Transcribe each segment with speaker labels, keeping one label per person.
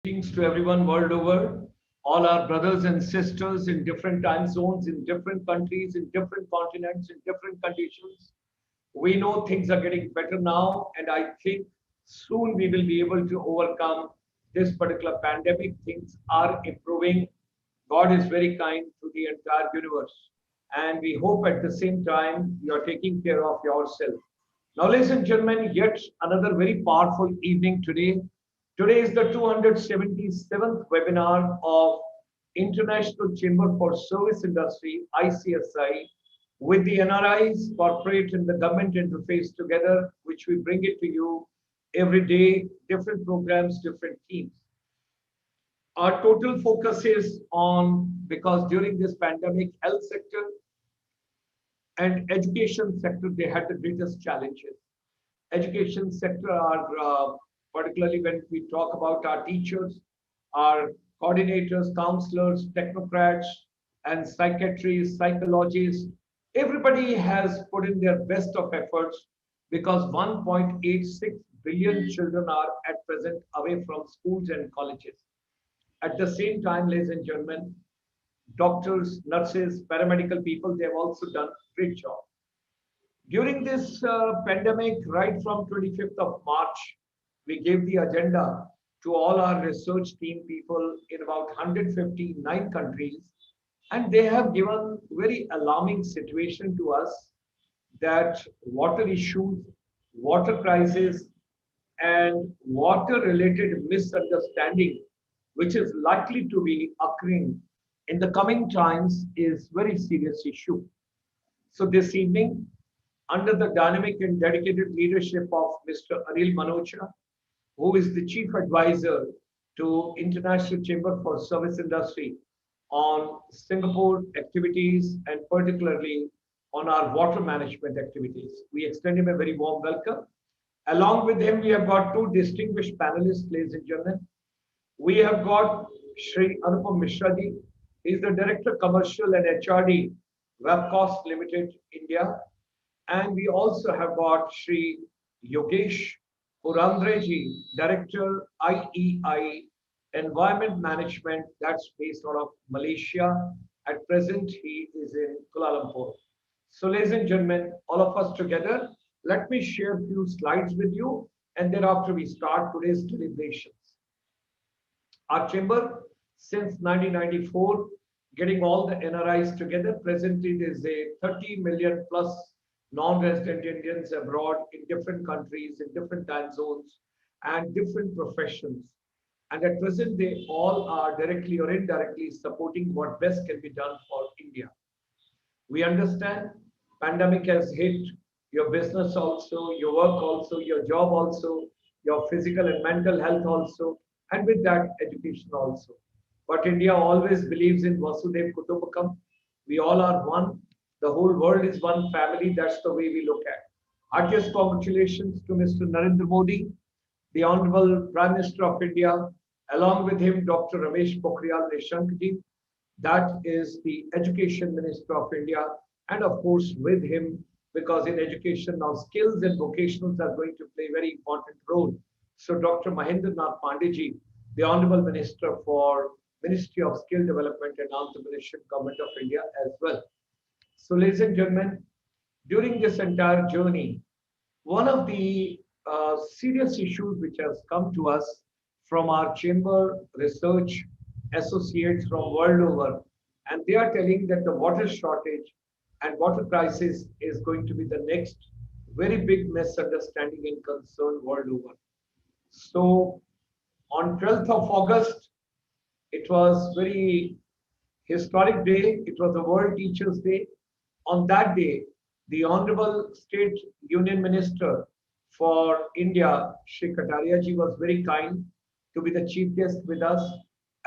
Speaker 1: Greetings to everyone world over, all our brothers and sisters in different time zones, in different countries, in different continents, in different conditions. We know things are getting better now, and I think soon we will be able to overcome this particular pandemic. Things are improving. God is very kind to the entire universe, and we hope at the same time you are taking care of yourself. Now, ladies and gentlemen, yet another very powerful evening today. Today is the 277th webinar of International Chamber for Service Industry, ICSI, with the NRIs, corporate and the government interface together, which we bring it to you every day, different programs, different teams. Our total focus is on, because during this pandemic, health sector and education sector, they had the greatest challenges. Education sector are particularly when we talk about our teachers, our coordinators, counselors, technocrats, and psychiatrists, psychologists. Everybody has put in their best of efforts because 1.86 billion children are at present away from schools and colleges. At the same time, ladies and gentlemen, doctors, nurses, paramedical people, they have also done a great job. During this pandemic, right from 25th of March, we gave the agenda to all our research team people in about 159 countries, and they have given very alarming situation to us that water issues, water crisis, and water-related misunderstanding, which is likely to be occurring in the coming times, is very serious issue. So this evening, under the dynamic and dedicated leadership of Mr. Anil MANOCHA, who is the Chief Advisor to International Chamber for Service Industry on Singapore activities and particularly on our water management activities. We extend him a very warm welcome. Along with him, we have got two distinguished panelists, ladies and gentlemen. We have got Shri Anupam Ji. He is the Director Commercial and HRD Webcost Limited, India. And we also have got Shri Yogesh Purandare ji, Director IEI Environment Management, that's based out of Malaysia. At present, he is in Kuala Lumpur. So, ladies and gentlemen, all of us together, let me share a few slides with you, and thereafter we start today's deliberations. Our chamber, since 1994, getting all the NRIs together, presently there is a 30 million plus non-resident Indians abroad in different countries, in different time zones, and different professions. And at present, they all are directly or indirectly supporting what best can be done for India. We understand pandemic has hit your business also, your work also, your job also, your physical and mental health also, and with that, education also. But India always believes in Vasudhaiva Kutumbakam. We all are one. The whole world is one family. That's the way we look at. Heartiest congratulations to Mr. Narendra Modi, the Honorable Prime Minister of India, along with him, Dr. Ramesh Pokhriyal Nishank ji. That is the Education Minister of India. And of course, with him, because in education now skills and vocationals are going to play a very important role. So Dr. Mahendra Nath Pandey ji, the Honorable Minister for Ministry of Skill Development and Entrepreneurship, Government of India as well. So, ladies and gentlemen, during this entire journey, one of the serious issues which has come to us from our chamber research associates from world over, and they are telling that the water shortage and water crisis is going to be the next very big misunderstanding and concern world over. So, on 12th of August, it was very historic day. It was the World Teachers' Day. On that day, the Honorable State Union Minister for India, Shri Kataria ji, was very kind to be the chief guest with us,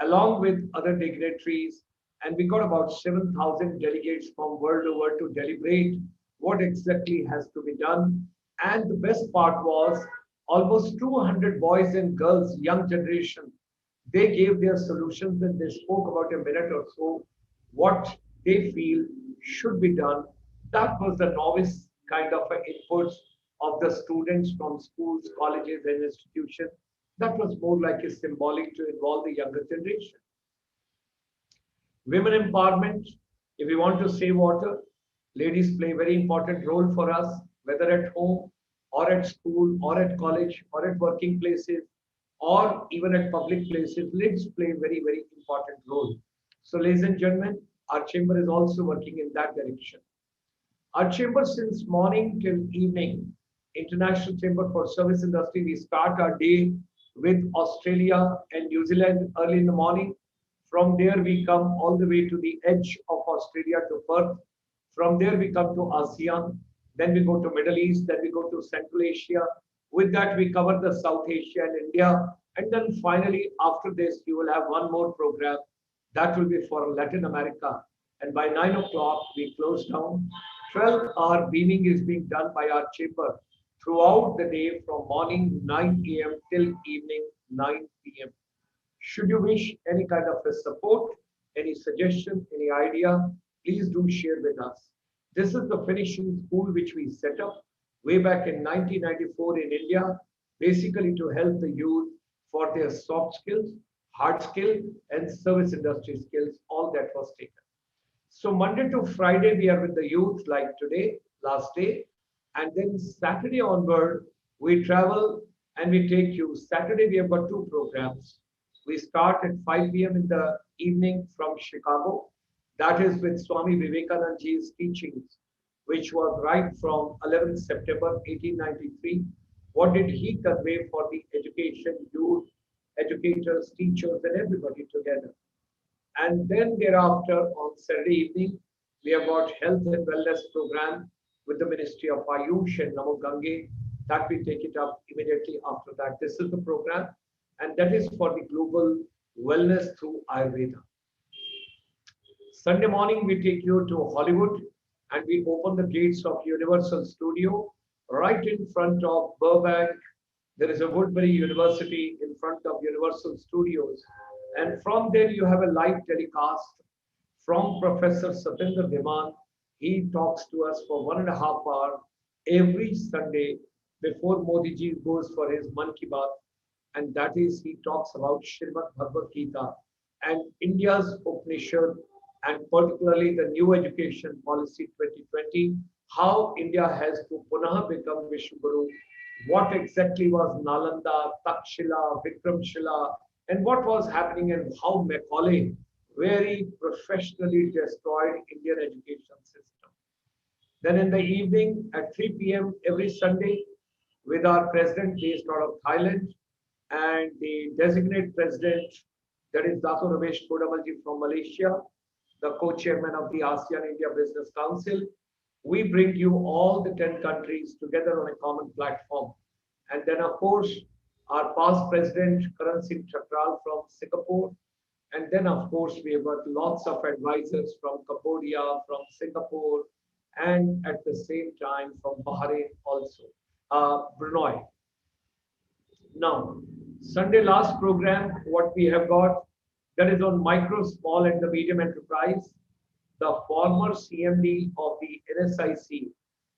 Speaker 1: along with other dignitaries. And we got about 7,000 delegates from world over to deliberate what exactly has to be done. And the best part was almost 200 boys and girls, young generation, they gave their solutions and they spoke about a minute or so what they feel should be done. That was the novice kind of inputs of the students from schools, colleges, and institutions. That was more like a symbolic to involve the younger generation. Women empowerment, if we want to save water, ladies play a very important role for us, whether at home or at school or at college or at working places or even at public places. Ladies play a very, very important role. So, ladies and gentlemen, our chamber is also working in that direction. Our chamber since morning till evening, International Chamber for Service Industry, we start our day with Australia and New Zealand early in the morning. From there, we come all the way to the edge of Australia to Perth. From there, we come to ASEAN. Then we go to Middle East. Then we go to Central Asia. With that, we cover the South Asia and India. And then finally, after this, you will have one more program. That will be for Latin America. And by 9 o'clock, we close down. 12-hour beaming is being done by our chamber throughout the day from morning 9 a.m. till evening 9 p.m. Should you wish any kind of a support, any suggestion, any idea, please do share with us. This is the finishing school which we set up way back in 1994 in India, basically to help the youth for their soft skills, hard skill, and service industry skills, all that was taken. So Monday to Friday, we are with the youth like today, last day. And then Saturday onward, we travel and we take you. Saturday, we have got two programs. We start at 5 p.m. in the evening from Chicago. That is with Swami Vivekananda Ji's teachings, which was right from 11th September 1893. What did he convey for the education, youth, educators, teachers, and everybody together? And then thereafter, on Saturday evening, we have got health and wellness program with the Ministry of Ayush and Namo Gange. That we take it up immediately after that. This is the program, and that is for the global wellness through Ayurveda. Sunday morning, we take you to Hollywood, and we open the gates of Universal Studio right in front of Burbank. There is a Woodbury University in front of Universal Studios. And from there, you have a live telecast from Professor Satinder Dhiman. He talks to us for 1.5 hours every Sunday before Modi ji goes for his Man Ki Baat. And that is, he talks about Srimad Bhagavad Gita and India's Upanishad, and particularly the new education policy 2020, how India has to punah become Vishwaguru, what exactly was Nalanda, Takshila, Vikramshila, and what was happening, and how Macaulay very professionally destroyed Indian education system. Then in the evening at 3 p.m. every Sunday, with our president based out of Thailand and the designate president, that is Dr. Yogesh Purandare from Malaysia, the co-chairman of the ASEAN India Business Council, we bring you all the 10 countries together on a common platform. And then, of course, our past president, Karan Singh Chakral from Singapore. And then, of course, we have got lots of advisors from Cambodia, from Singapore, and at the same time from Bahrain also, Brunei. Now, Sunday last program, what we have got, that is on micro, small, and the medium enterprise. The former CMD of the NSIC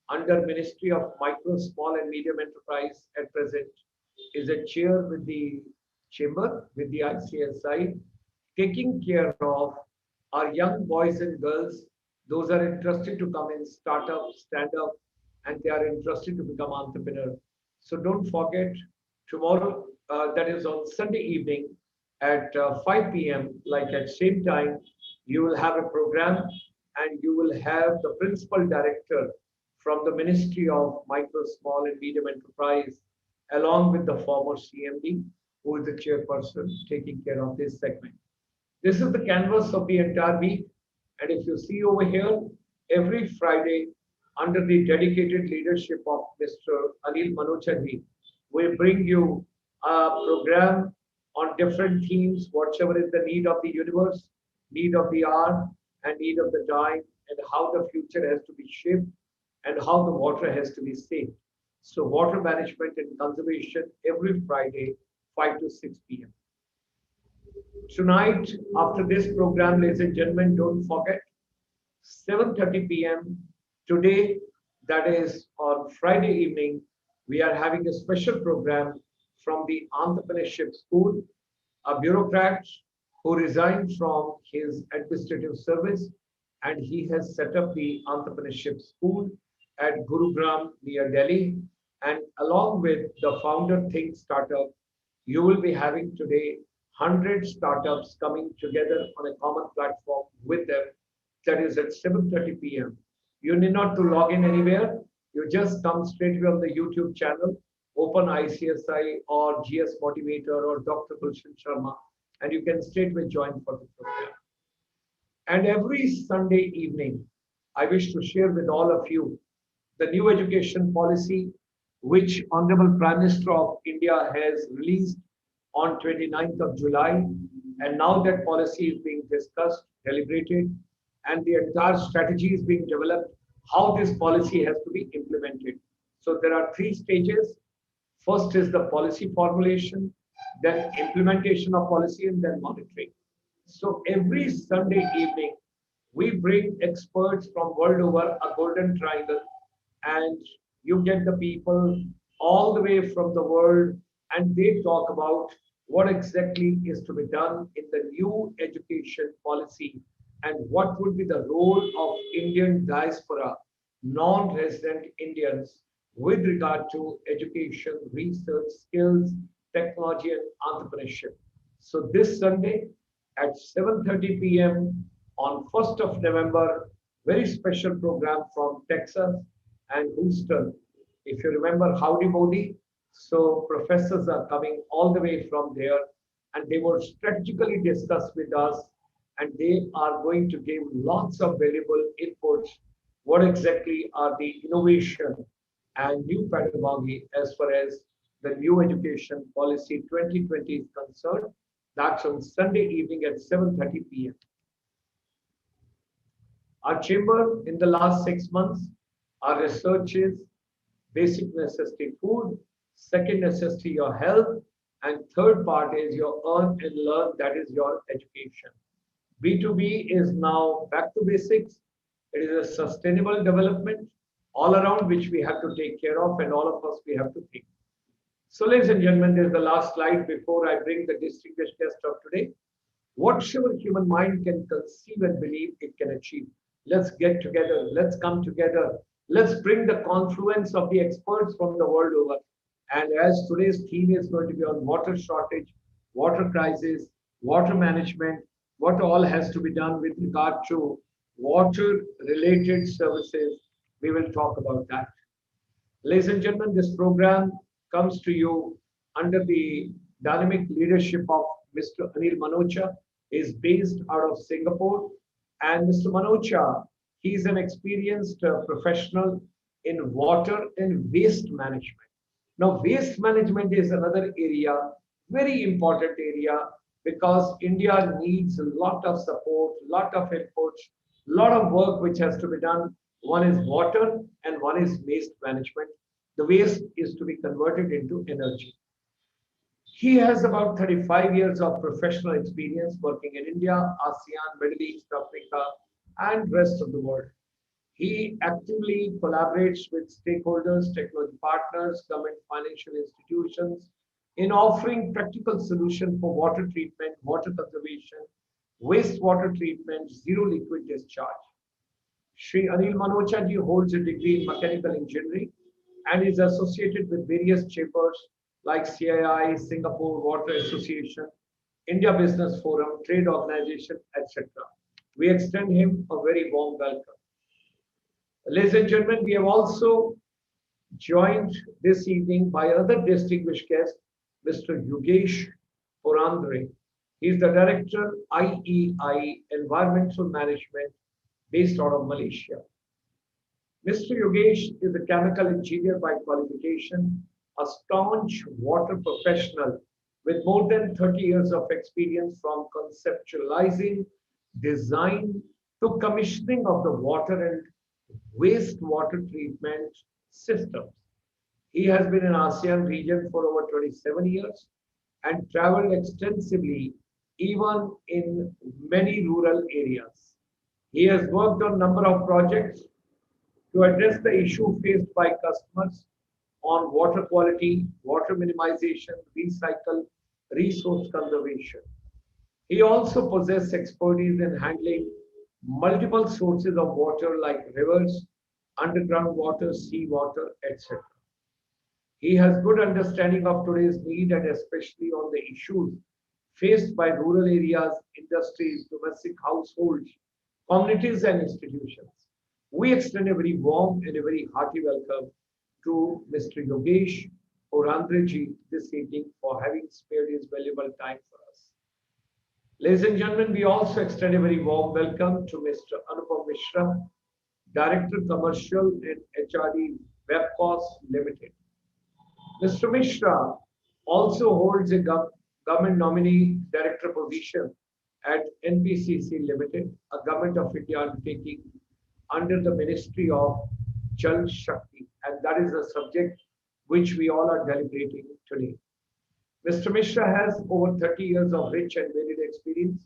Speaker 1: under Ministry of Micro, Small, and Medium Enterprise at present is a chair with the chamber, with the ICSI, taking care of our young boys and girls. Those are interested to come in, start up, stand up, and they are interested to become entrepreneurs. So don't forget, tomorrow, that is on Sunday evening at 5 p.m., like at same time, you will have a program and you will have the principal director from the Ministry of Micro, Small, and Medium Enterprise, along with the former CMD, who is the chairperson taking care of this segment. This is the canvas of the entire week. And if you see over here, every Friday, under the dedicated leadership of Mr. Anil MANOCHA, we bring you a program on different themes, whatever is the need of the universe, need of the hour, and need of the time, and how the future has to be shaped, and how the water has to be saved. So water management and conservation every Friday, 5 to 6 p.m. Tonight, after this program, ladies and gentlemen, don't forget, 7:30 p.m. today, that is on Friday evening, we are having a special program from the entrepreneurship school, a bureaucrat who resigned from his administrative service, and he has set up the entrepreneurship school at Gurugram near Delhi. And along with the founder Think Startup, you will be having today 100 startups coming together on a common platform with them. That is at 7:30 p.m. You need not to log in anywhere. You just come straight away on the YouTube channel, open ICSI or GS Motivator or Dr. Gulshan Sharma, and you can straight away join for the program. And every Sunday evening, I wish to share with all of you the new education policy which Honorable Prime Minister of India has released on 29th of July. And now that policy is being discussed, deliberated, and the entire strategy is being developed, how this policy has to be implemented. So there are three stages. First is the policy formulation, then implementation of policy, and then monitoring. So every Sunday evening, we bring experts from world over, a golden triangle, and you get the people all the way from the world, and they talk about what exactly is to be done in the new education policy and what would be the role of Indian diaspora, non-resident Indians with regard to education, research, skills, technology, and entrepreneurship. So this Sunday at 7:30 p.m. on 1st of November, very special program from Texas and Houston. If you remember Howdy Modi, so professors are coming all the way from there, and they will strategically discuss with us, and they are going to give lots of valuable inputs. What exactly are the innovation and new pedagogy as far as the new education policy 2020 is concerned? That's on Sunday evening at 7:30 p.m. Our chamber in the last 6 months, our research is basic necessity food, second necessity your health, and third part is your earn and learn, that is your education. B2B is now back to basics. It is a sustainable development all around which we have to take care of, and all of us we have to think. So ladies and gentlemen, this is the last slide before I bring the distinguished guest of today. Whatever human mind can conceive and believe, it can achieve. Let's get together. Let's come together. Let's bring the confluence of the experts from the world over. And as today's theme is going to be on water shortage, water crisis, water management, what all has to be done with regard to water-related services, we will talk about that. Ladies and gentlemen, this program comes to you under the dynamic leadership of Mr. Anil MANOCHA. He is based out of Singapore. And Mr. MANOCHA, he is an experienced professional in water and waste management. Now, waste management is another area, very important area, because India needs a lot of support, lot of inputs, lot of work which has to be done. One is water and one is waste management. The waste is to be converted into energy. He has about 35 years of professional experience working in India, ASEAN, Middle East, Africa, and rest of the world. He actively collaborates with stakeholders, technology partners, government financial institutions in offering practical solutions for water treatment, water conservation, wastewater treatment, zero liquid discharge. Shri Anil MANOCHA ji holds a degree in mechanical engineering and is associated with various chambers like CII, Singapore Water Association, India Business Forum, Trade Organization, etc. We extend him a very warm welcome. Ladies and gentlemen, we have also joined this evening by another distinguished guest, Mr. Yogesh Purandare. He is the Director, IEI, Environmental Management, based out of Malaysia. Mr. Yogesh is a chemical engineer by qualification, a staunch water professional with more than 30 years of experience from conceptualizing, design to commissioning of the water and wastewater treatment systems. He has been in ASEAN region for over 27 years and traveled extensively even in many rural areas. He has worked on a number of projects to address the issue faced by customers on water quality, water minimization, recycle, resource conservation. He also possesses expertise in handling multiple sources of water like rivers, underground water, sea water, etc. He has good understanding of today's need and especially on the issues faced by rural areas, industries, domestic households, communities and institutions. We extend a very warm and a very hearty welcome to Mr. Yogesh Purandare ji this evening for having spared his valuable time for us. Ladies and gentlemen, we also extend a very warm welcome to Mr. Anupam.Mr, Director Commercial in HRD Webcos Limited. Mr. Mishra also holds a government nominee director position at NPCC Limited, a government of India undertaking under the Ministry of Jal Shakti, and that is the subject which we all are deliberating today. Mr. Mishra has over 30 years of rich and varied experience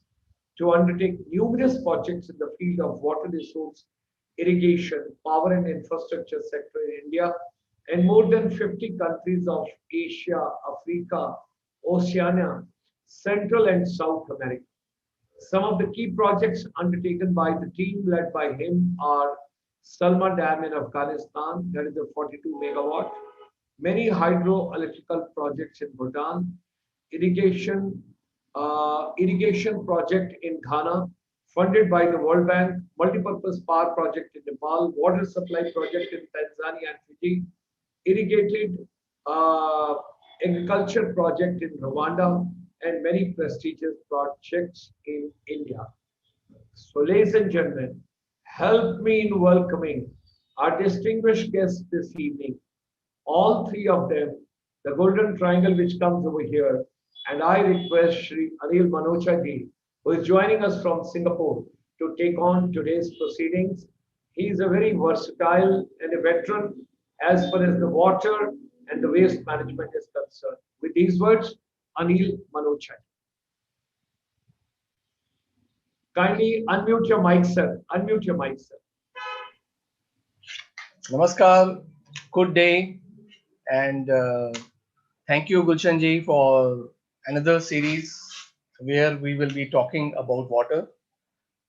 Speaker 1: to undertake numerous projects in the field of water resource, irrigation, power and infrastructure sector in India and more than 50 countries of Asia, Africa, Oceania, Central and South America. Some of the key projects undertaken by the team led by him are Sharma Dam in Afghanistan, that is a 42 megawatt, many hydroelectrical projects in Bhutan, irrigation project in Ghana, funded by the World Bank, multipurpose power project in Nepal, water supply project in Tanzania and Fiji, irrigated agriculture project in Rwanda, and many prestigious projects in India. So, ladies and gentlemen, help me in welcoming our distinguished guests this evening. All three of them, the golden triangle which comes over here, and I request Shri Anil MANOCHA ji, who is joining us from Singapore, to take on today's proceedings. He is a very versatile and a veteran as far as the water and the waste management is concerned. With these words, Anil MANOCHA. Kindly unmute your mic, sir. Unmute your mic, sir.
Speaker 2: Namaskar, good day, and thank you, Gulshan ji, for another series where we will be talking about water.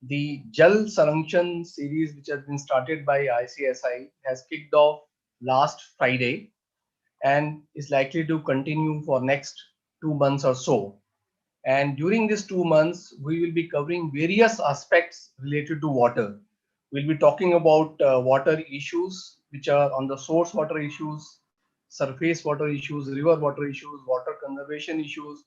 Speaker 2: The Jal Sanrakshan series, which has been started by ICSI, has kicked off last Friday and is likely to continue for next 2 months or so. And during these 2 months, we will be covering various aspects related to water. We'll be talking about water issues, which are on the source water issues, surface water issues, river water issues, water conservation issues.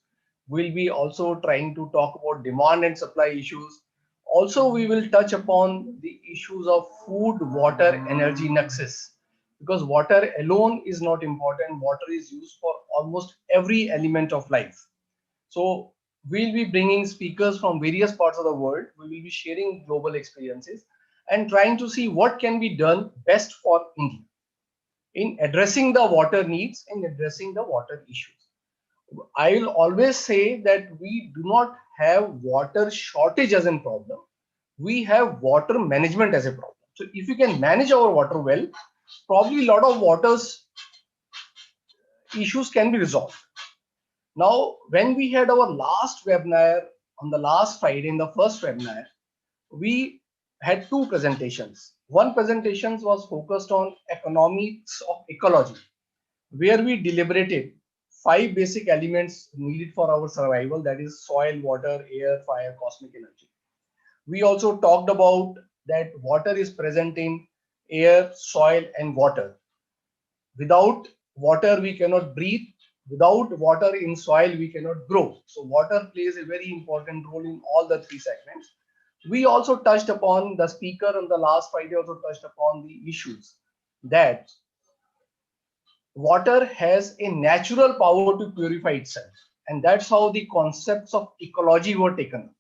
Speaker 2: We'll be also trying to talk about demand and supply issues. Also, we will touch upon the issues of food, water, energy nexus. Because water alone is not important. Water is used for almost every element of life. So we'll be bringing speakers from various parts of the world. We will be sharing global experiences and trying to see what can be done best for India in addressing the water needs and addressing the water issues. I will always say that we do not have water shortage as a problem. We have water management as a problem. So if you can manage our water well, probably a lot of water's issues can be resolved. Now, when we had our last webinar on the last Friday, in the first webinar, we had two presentations. One presentation was focused on economics of ecology, where we deliberated 5 basic elements needed for our survival, that is soil, water, air, fire, cosmic energy. We also talked about that water is present in air, soil, and water. Without water, we cannot breathe. Without water in soil, we cannot grow. So water plays a very important role in all the 3 segments. We also touched upon, the speaker on the last Friday also touched upon the issues that water has a natural power to purify itself. And that's how the concepts of ecology were taken up.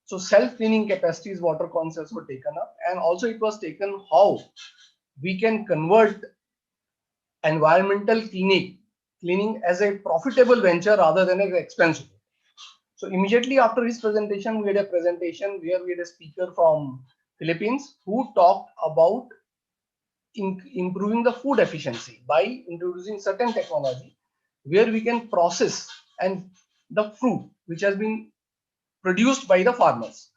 Speaker 2: So self-cleaning capacities, water concepts were taken up. And also it was taken how we can convert environmental cleaning as a profitable venture rather than an expensive. So immediately after his presentation, we had a presentation where we had a speaker from Philippines who talked about improving the food efficiency by introducing certain technology where we can process and the fruit which has been produced by the farmers.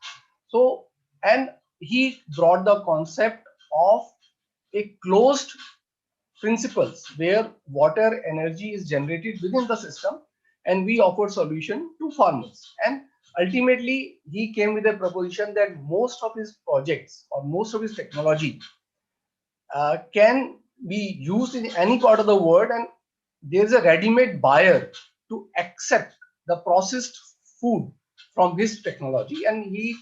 Speaker 2: So, and he brought the concept of a closed principles where water energy is generated within the system and we offer solution to farmers. And ultimately he came with a proposition that most of his projects or most of his technology can be used in any part of the world, and there's a ready-made buyer to accept the processed food from his technology. And he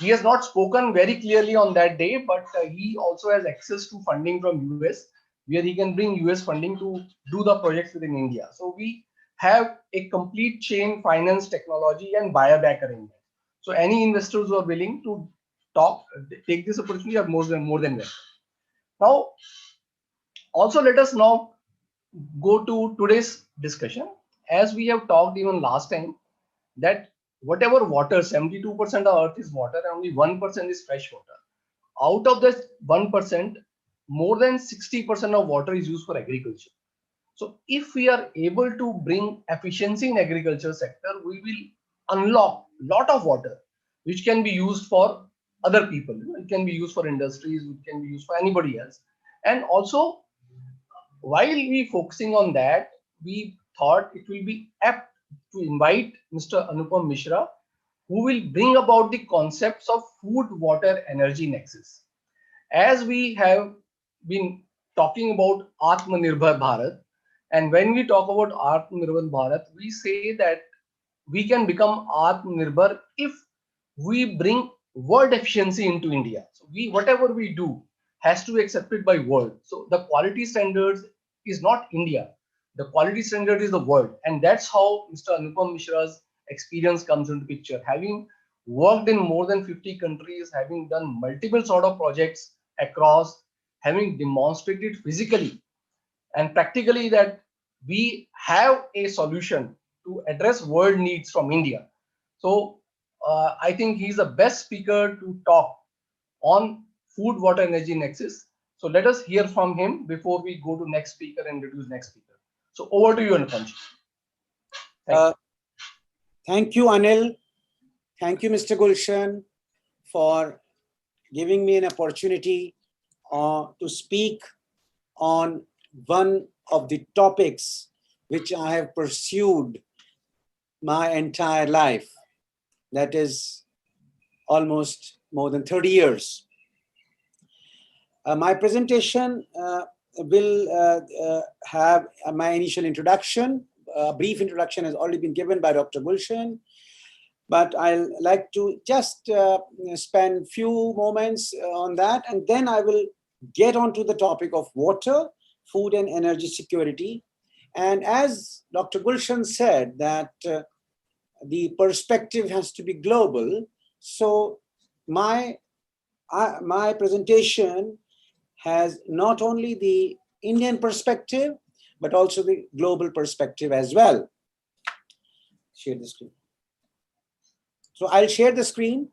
Speaker 2: has not spoken very clearly on that day, but he also has access to funding from US, where he can bring US funding to do the projects within India. So we have a complete chain finance, technology, and buyer back arrangement. So any investors who are willing to talk, take this opportunity are more than welcome. Now, also let us now go to today's discussion. As we have talked even last time, that whatever water, 72% of earth is water and only 1% is fresh water. Out of this 1%, more than 60% of water is used for agriculture. So if we are able to bring efficiency in agriculture sector, we will unlock a lot of water which can be used for other people. It can be used for industries, it can be used for anybody else. And also, while we focusing on that, we thought it will be apt to invite Mr. Anupam Mishra, who will bring about the concepts of food, water, energy nexus. As we have been talking about Atmanirbhar Bharat, and when we talk about Atmanirbhar Bharat, we say that we can become Atmanirbhar if we bring world efficiency into India. So whatever we do has to be accepted by world. So the quality standards is not India. The quality standard is the world. And that's how Mr. Anupam Mishra's experience comes into picture. Having worked in more than 50 countries, having done multiple sort of projects across, having demonstrated physically and practically that we have a solution to address world needs from India. So I think he's the best speaker to talk on food, water, energy nexus. So let us hear from him before we go to next speaker and introduce next speaker. So over to you, Anupam.
Speaker 3: Thank you, Anil. Thank you, Mr. Gulshan, for giving me an opportunity to speak on one of the topics which I have pursued my entire life. That is almost more than 30 years. My presentation will have my initial introduction. A brief introduction has already been given by Dr. Gulshan, but I'll like to just spend few moments on that, and then I will get on to the topic of water, food and energy security. And as Dr. Gulshan said that the perspective has to be global, so my presentation has not only the Indian perspective, but also the global perspective as well. Share the screen. So I'll share the screen.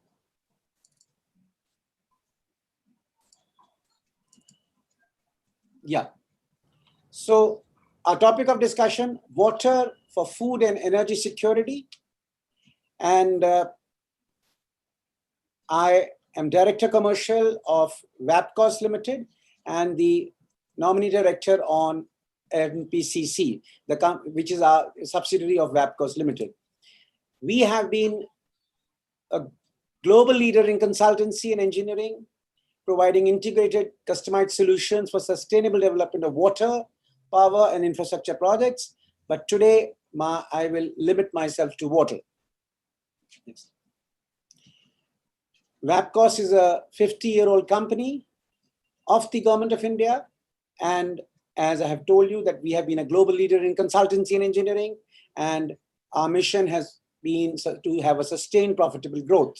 Speaker 3: Yeah. So our topic of discussion, water for food and energy security. And I am Director Commercial of WAPCOS Limited and the Nominee Director on NPCC, which is our subsidiary of WAPCOS Limited. We have been a global leader in consultancy and engineering, providing integrated customized solutions for sustainable development of water, power and infrastructure projects. But today, I will limit myself to water. Next. WAPCOS is a 50-year-old company of the Government of India. And as I have told you that we have been a global leader in consultancy and engineering, and our mission has been to have a sustained profitable growth.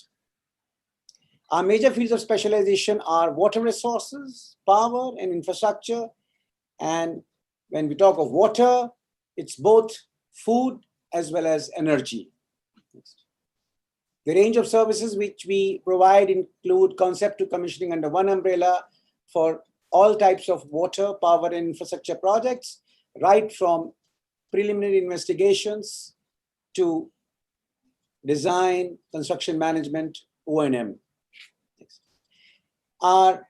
Speaker 3: Our major fields of specialization are water resources, power and infrastructure. And when we talk of water, it's both food as well as energy. Next. The range of services which we provide include concept to commissioning under one umbrella for all types of water, power, and infrastructure projects, right from preliminary investigations to design, construction management, O&M. Our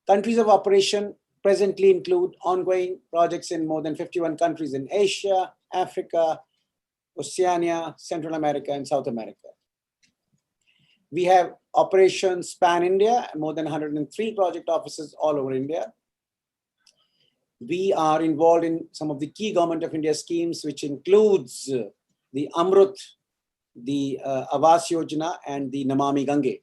Speaker 3: countries of operation presently include ongoing projects in more than 51 countries in Asia, Africa, Oceania, Central America, and South America. We have operations span India, more than 103 project offices all over India. We are involved in some of the key Government of India schemes, which includes the Amrut, the Awas Yojana, and the Namami Gange.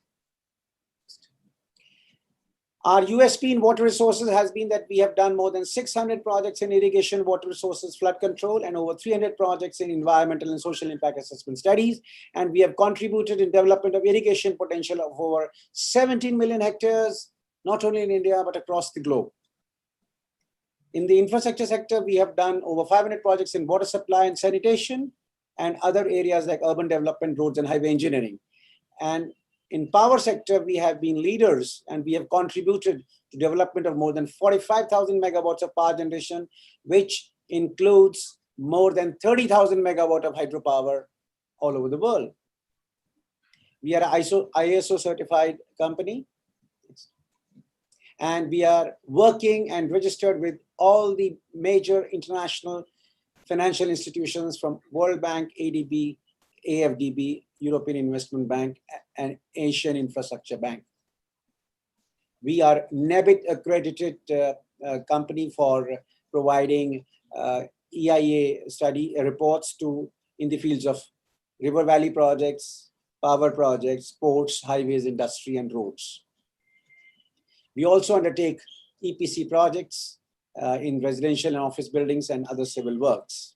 Speaker 3: Our USP in water resources has been that we have done more than 600 projects in irrigation, water resources, flood control, and over 300 projects in environmental and social impact assessment studies. And we have contributed in development of irrigation potential of over 17 million hectares, not only in India, but across the globe. In the infrastructure sector, we have done over 500 projects in water supply and sanitation and other areas like urban development, roads, and highway engineering. And in power sector, we have been leaders and we have contributed to development of more than 45,000 megawatts of power generation, which includes more than 30,000 megawatt of hydropower all over the world. We are an ISO certified company, and we are working and registered with all the major international financial institutions from World Bank, ADB, AFDB, European Investment Bank, and Asian Infrastructure Bank. We are NEBIT accredited company for providing EIA study reports in the fields of river valley projects, power projects, ports, highways, industry, and roads. We also undertake EPC projects in residential and office buildings and other civil works.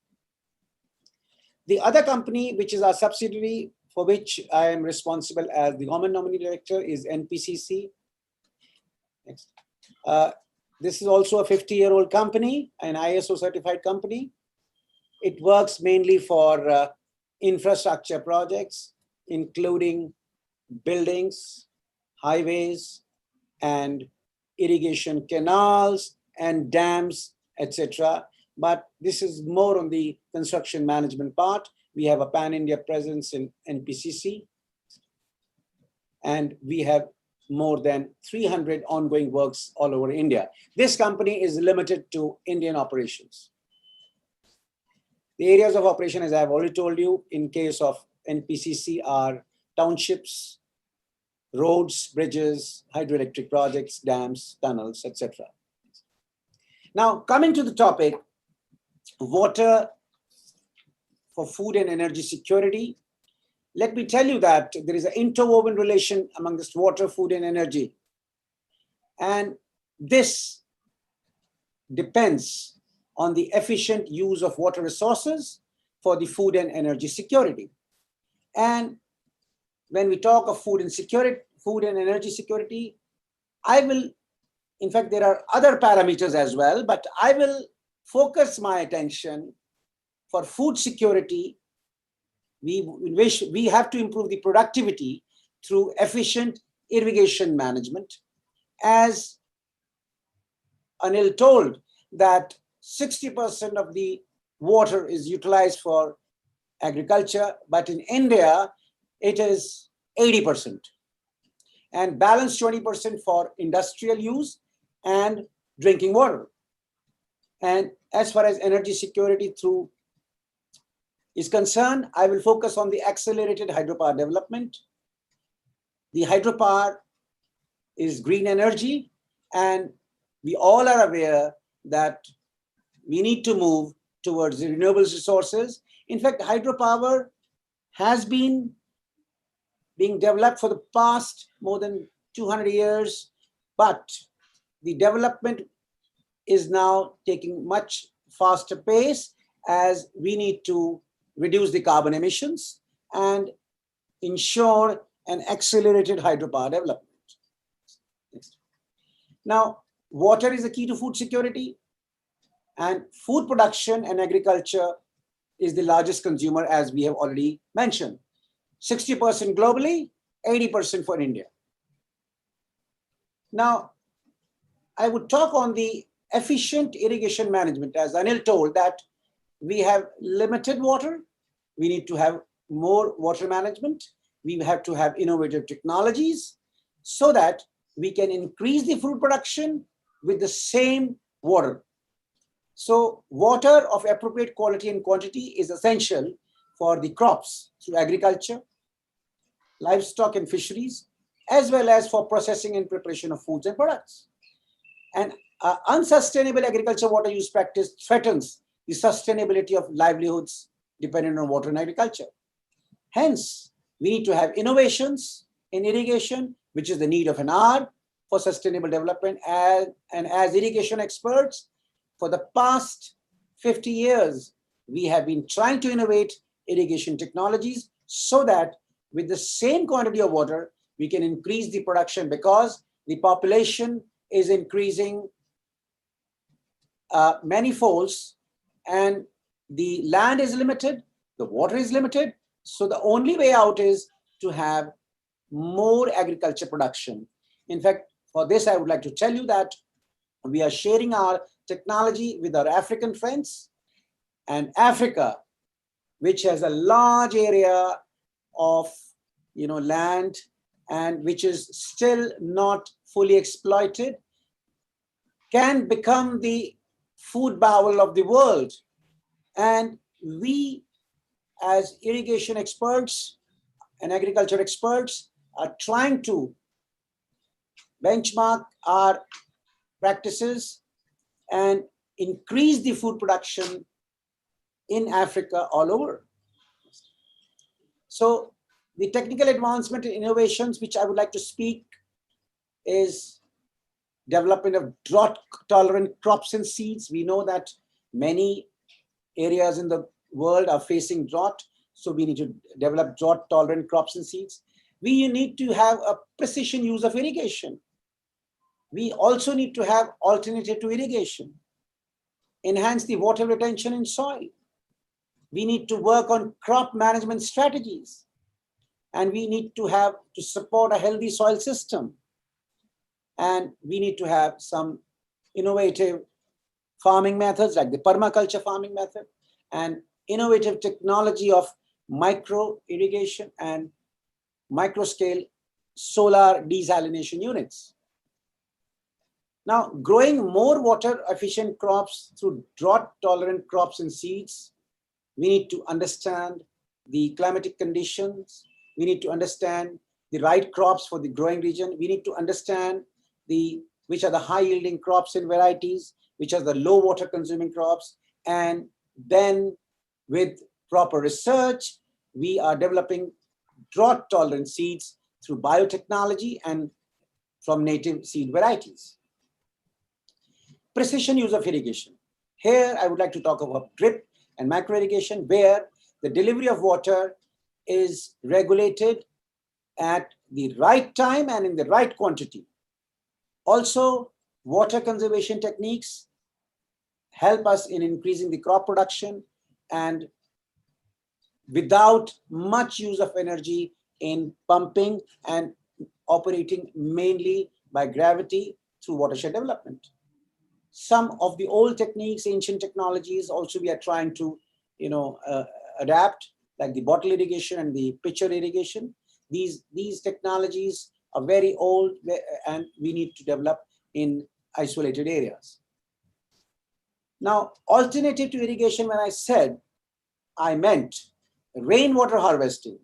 Speaker 3: The other company, which is our subsidiary, for which I am responsible as the Government Nominee Director, is NPCC. Next. This is also a 50-year-old company, an ISO certified company. It works mainly for infrastructure projects, including buildings, highways, and irrigation canals and dams, etc. But this is more on the construction management part. We have a pan-India presence in NPCC, and we have more than 300 ongoing works all over India. This company is limited to Indian operations. The areas of operation, as I've already told you, in case of NPCC are townships, roads, bridges, hydroelectric projects, dams, tunnels, etc. Now, coming to the topic, water for food and energy security, let me tell you that there is an interwoven relation among this water, food, and energy. And this depends on the efficient use of water resources for the food and energy security. And when we talk of food and energy security, I will, in fact, there are other parameters as well, but I will focus my attention for food security. We have to improve the productivity through efficient irrigation management. As Anil told, that 60% of the water is utilized for agriculture, but in India, it is 80%. And balance 20% for industrial use and drinking water. And as far as energy security is concerned, I will focus on the accelerated hydropower development. The hydropower is green energy, and we all are aware that we need to move towards the renewable resources. In fact, hydropower has been being developed for the past more than 200 years, but the development is now taking much faster pace as we need to reduce the carbon emissions and ensure an accelerated hydropower development. Next. Now, water is the key to food security, and food production and agriculture is the largest consumer, as we have already mentioned. 60% globally, 80% for India. Now, I would talk on the efficient irrigation management. As Anil told, that we have limited water. We need to have more water management. We have to have innovative technologies so that we can increase the food production with the same water. So water of appropriate quality and quantity is essential for the crops through agriculture, livestock and fisheries, as well as for processing and preparation of foods and products. And unsustainable agriculture water use practice threatens the sustainability of livelihoods dependent on water and agriculture. Hence, we need to have innovations in irrigation, which is the need of an hour for sustainable development. And as irrigation experts, for the past 50 years, we have been trying to innovate irrigation technologies so that with the same quantity of water, we can increase the production, because the population is increasing many folds and the land is limited, the water is limited. So the only way out is to have more agriculture production. In fact, for this, I would like to tell you that we are sharing our technology with our African friends, and Africa, which has a large area of land and which is still not fully exploited, can become the food bowl of the world. And we, as irrigation experts and agriculture experts, are trying to benchmark our practices and increase the food production in Africa all over. So the technical advancement and innovations which I would like to speak is development of drought-tolerant crops and seeds. We know that many areas in the world are facing drought, so we need to develop drought-tolerant crops and seeds. We need to have a precision use of irrigation. We also need to have alternative to irrigation, enhance the water retention in soil. We need to work on crop management strategies, and we need to support a healthy soil system. And we need to have some innovative farming methods like the permaculture farming method and innovative technology of micro irrigation and micro scale solar desalination units. Now, growing more water efficient crops through drought tolerant crops and seeds, we need to understand the climatic conditions. We need to understand the right crops for the growing region. We need to understand which are the high yielding crops and varieties, which are the low water consuming crops. And then with proper research, we are developing drought tolerant seeds through biotechnology and from native seed varieties. Precision use of irrigation. Here, I would like to talk about drip and macro irrigation, where the delivery of water is regulated at the right time and in the right quantity. Also, water conservation techniques help us in increasing the crop production and without much use of energy in pumping and operating mainly by gravity through watershed development. Some of the old techniques, ancient technologies, also we are trying to adapt, like the bottle irrigation and the pitcher irrigation. These technologies are very old and we need to develop in isolated areas. Now, alternative to irrigation, when I said, I meant rainwater harvesting.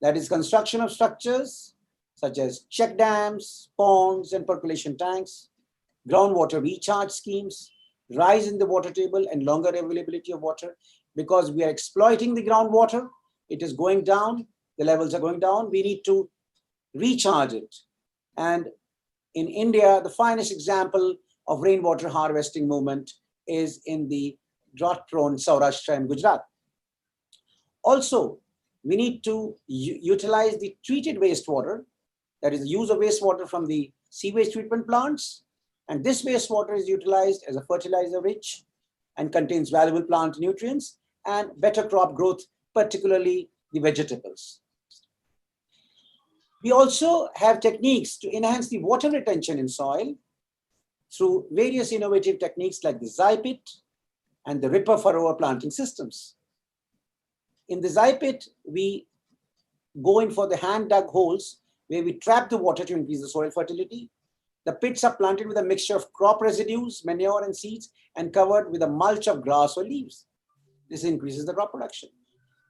Speaker 3: That is construction of structures such as check dams, ponds, and percolation tanks, groundwater recharge schemes, rise in the water table and longer availability of water, because we are exploiting the groundwater. It is going down, the levels are going down. We need to recharge it. And in India, the finest example of rainwater harvesting movement is in the drought-prone Saurashtra and Gujarat. Also, we need to utilize the treated wastewater, that is the use of wastewater from the sewage treatment plants. And this wastewater is utilized as a fertilizer rich and contains valuable plant nutrients and better crop growth, particularly the vegetables. We also have techniques to enhance the water retention in soil through various innovative techniques like the XY pit and the ripper furrower planting systems. In the XY pit, we go in for the hand dug holes where we trap the water to increase the soil fertility. The pits are planted with a mixture of crop residues, manure and seeds, and covered with a mulch of grass or leaves. This increases the crop production.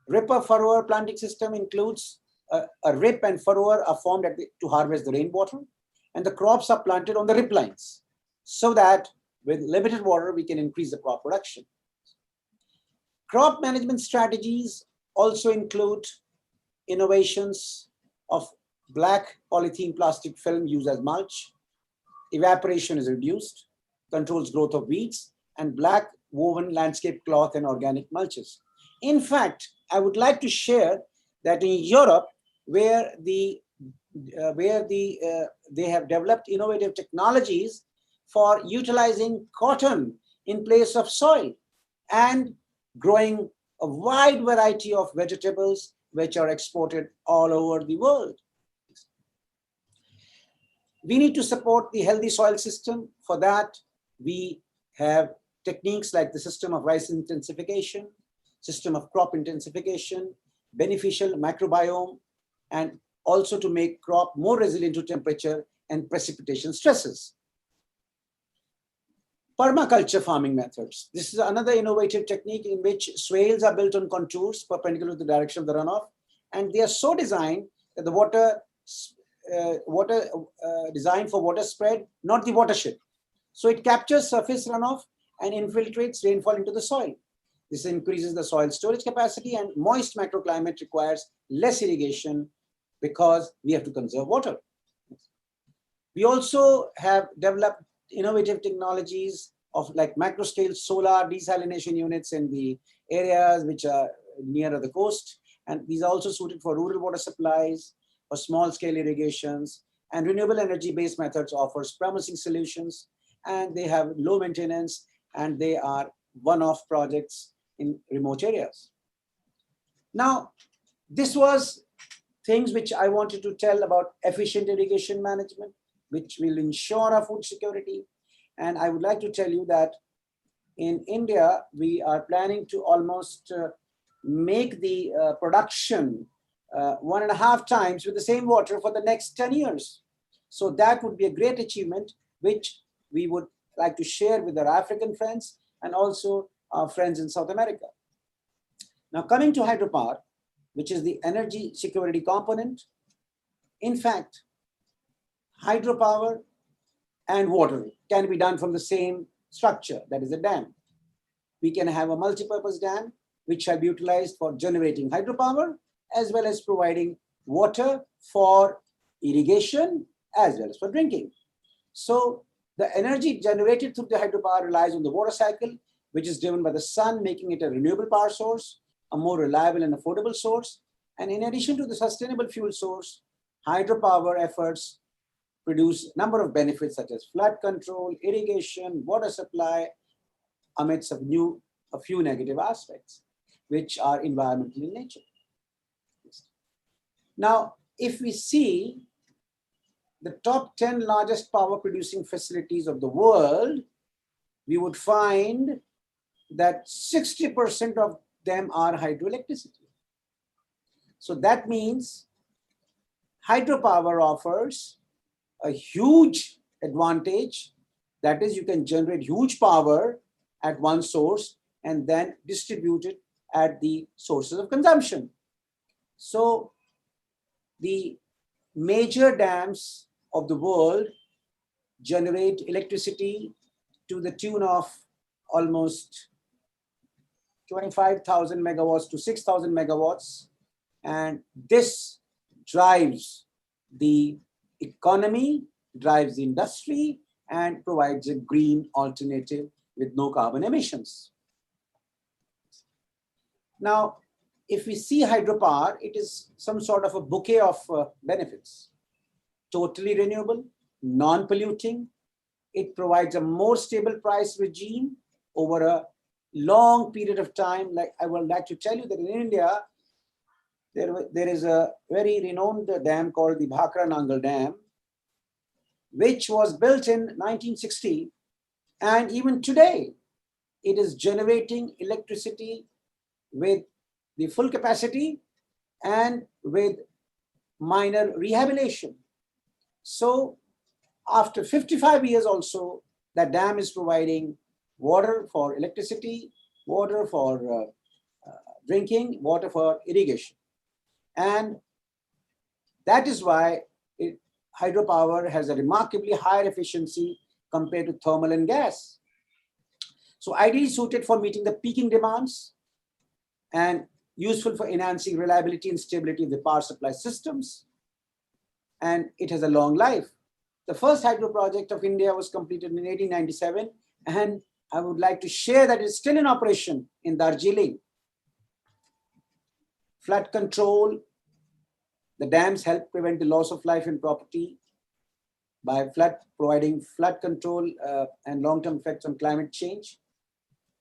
Speaker 3: Ripper furrower planting system includes a rip and furrower are formed to harvest the rainwater, and the crops are planted on the rip lines so that with limited water, we can increase the crop production. Crop management strategies also include innovations of black polythene plastic film used as mulch. Evaporation is reduced, controls growth of weeds, and black woven landscape cloth and organic mulches. In fact, I would like to share that in Europe, where they have developed innovative technologies for utilizing cotton in place of soil and growing a wide variety of vegetables which are exported all over the world. We need to support the healthy soil system. For that, we have techniques like the system of rice intensification, system of crop intensification, beneficial microbiome, and also to make crop more resilient to temperature and precipitation stresses. Permaculture farming methods. This is another innovative technique in which swales are built on contours perpendicular to the direction of the runoff, and they are so designed that the water designed for water spread, not the watershed. So it captures surface runoff and infiltrates rainfall into the soil. This increases the soil storage capacity, and moist microclimate requires less irrigation because we have to conserve water. We also have developed innovative technologies of like macro-scale solar desalination units in the areas which are near the coast. And these are also suited for rural water supplies, for small-scale irrigations, and renewable energy-based methods offers promising solutions, and they have low maintenance, and they are one-off projects in remote areas. Now, this was things which I wanted to tell about efficient irrigation management, which will ensure our food security. And I would like to tell you that in India, we are planning to almost make the production 1.5 times with the same water for the next 10 years. So that would be a great achievement, which we would like to share with our African friends and also our friends in South America. Now, coming to hydropower, which is the energy security component. In fact, hydropower and water can be done from the same structure, that is a dam. We can have a multi-purpose dam which shall be utilized for generating hydropower as well as providing water for irrigation as well as for drinking. So the energy generated through the hydropower relies on the water cycle, which is driven by the sun, making it a renewable power source, a more reliable and affordable source. And in addition to the sustainable fuel source, hydropower efforts produce a number of benefits such as flood control, irrigation, water supply, amidst a few negative aspects, which are environmental in nature. Now, if we see the top 10 largest power producing facilities of the world, we would find that 60% of them are hydroelectricity. So that means hydropower offers a huge advantage. That is, you can generate huge power at one source and then distribute it at the sources of consumption. So the major dams of the world generate electricity to the tune of almost 25,000 megawatts to 6,000 megawatts. And this drives the economy, drives the industry, and provides a green alternative with no carbon emissions. Now, if we see hydropower, it is some sort of a bouquet of benefits. Totally renewable, non-polluting. It provides a more stable price regime over a long period of time. Like I would like to tell you that in India, there is a very renowned dam called the Bhakra Nangal Dam, which was built in 1960. And even today, it is generating electricity with the full capacity and with minor rehabilitation. So after 55 years also, the dam is providing water for electricity, water for drinking, water for irrigation. And that is why hydropower has a remarkably higher efficiency compared to thermal and gas. So ideally suited for meeting the peaking demands and useful for enhancing reliability and stability of the power supply systems. And it has a long life. The first hydro project of India was completed in 1897, and I would like to share that it's still in operation in Darjeeling. Flood control. The dams help prevent the loss of life and property by providing flood control and long-term effects on climate change.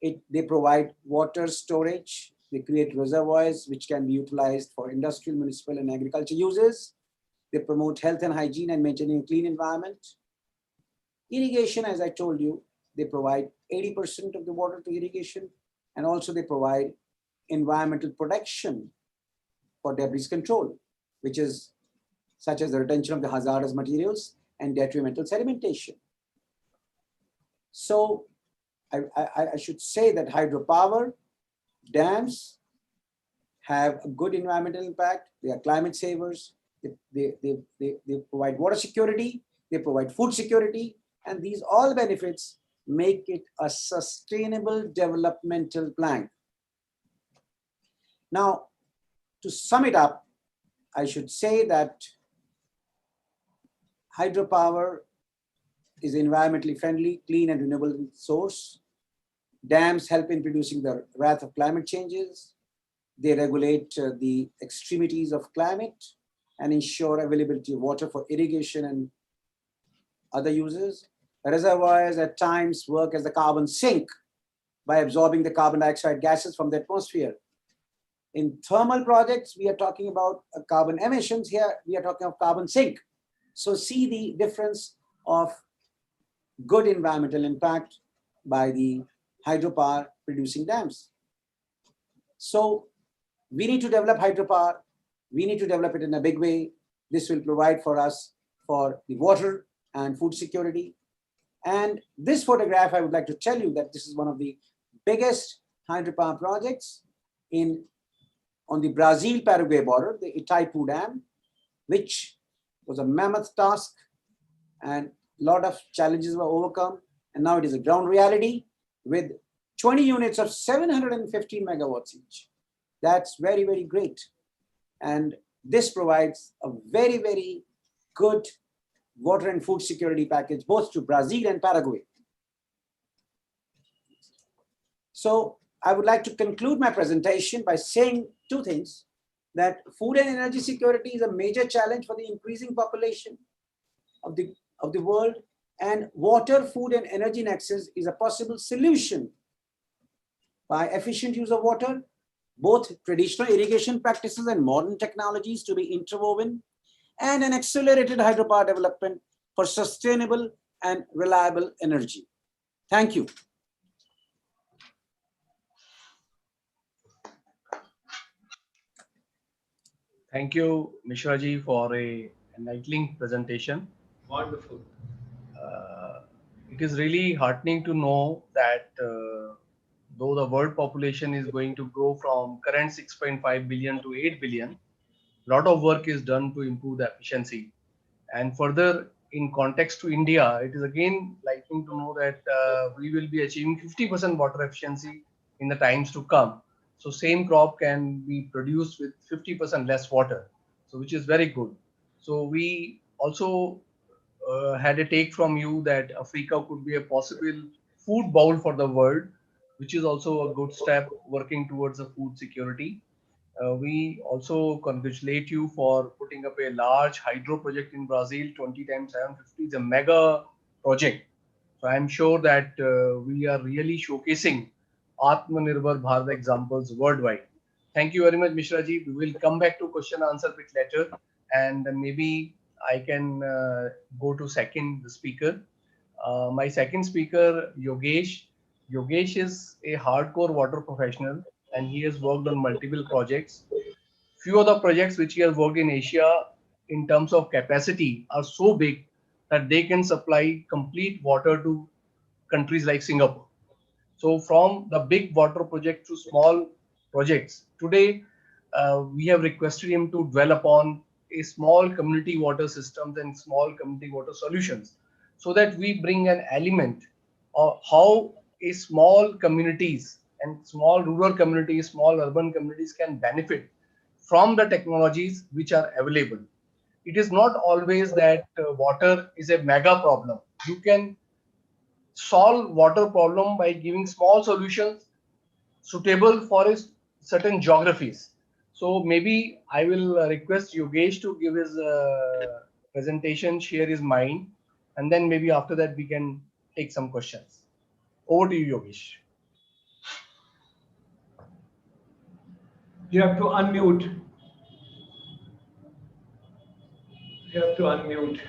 Speaker 3: They provide water storage. They create reservoirs which can be utilized for industrial, municipal, and agriculture uses. They promote health and hygiene and maintaining a clean environment. Irrigation, as I told you, they provide 80% of the water to irrigation, and also they provide environmental protection for debris control, which is such as the retention of the hazardous materials and detrimental sedimentation. So I should say that hydropower dams have a good environmental impact. They are climate savers. They provide water security. They provide food security. And these all benefits make it a sustainable developmental plan. Now, to sum it up, I should say that hydropower is environmentally friendly, clean and renewable source. Dams help in reducing the wrath of climate changes. They regulate the extremities of climate and ensure availability of water for irrigation and other uses. Reservoirs at times work as a carbon sink by absorbing the carbon dioxide gases from the atmosphere. In thermal projects, we are talking about carbon emissions. Here, we are talking of carbon sink. So see the difference of good environmental impact by the hydropower producing dams. So we need to develop hydropower. We need to develop it in a big way. This will provide for us for the water and food security. And this photograph, I would like to tell you that this is one of the biggest hydropower projects on the Brazil-Paraguay border, the Itaipu Dam, which was a mammoth task and a lot of challenges were overcome. And now it is a ground reality with 20 units of 715 megawatts each. That's very, very great. And this provides a very, very good water and food security package, both to Brazil and Paraguay. So I would like to conclude my presentation by saying two things, that food and energy security is a major challenge for the increasing population of the world, and water, food, and energy nexus is a possible solution by efficient use of water, both traditional irrigation practices and modern technologies to be interwoven, and an accelerated hydropower development for sustainable and reliable energy. Thank you.
Speaker 2: Thank you, Mishra ji, for a enlightening presentation.
Speaker 1: Wonderful.
Speaker 2: It is really heartening to know that though the world population is going to grow from current 6.5 billion to 8 billion, a lot of work is done to improve the efficiency. And further, in context to India, it is again liking to know that we will be achieving 50% water efficiency in the times to come. So same crop can be produced with 50% less water, so which is very good. So we also had a take from you that Africa could be a possible food bowl for the world, which is also a good step working towards the food security. We also congratulate you for putting up a large hydro project in Brazil, 20 times 750 is a mega project. So I'm sure that we are really showcasing Atmanirbhar Bharat examples worldwide. Thank you very much, Mishra ji. We will come back to question answer bit later, and maybe I can go to second speaker. My second speaker, Yogesh. Yogesh is a hardcore water professional and he has worked on multiple projects. Few of the projects which he has worked in Asia in terms of capacity are so big that they can supply complete water to countries like Singapore. So from the big water project to small projects, today we have requested him to dwell upon a small community water systems and small community water solutions, so that we bring an element of how a small communities and small rural communities, small urban communities can benefit from the technologies which are available. It is not always that water is a mega problem. You can solve water problem by giving small solutions suitable for a certain geographies. So maybe I will request Yogesh to give his presentation, share his mind, and then maybe after that we can take some questions. Over to you, Yogesh.
Speaker 1: You have to unmute. You have to unmute.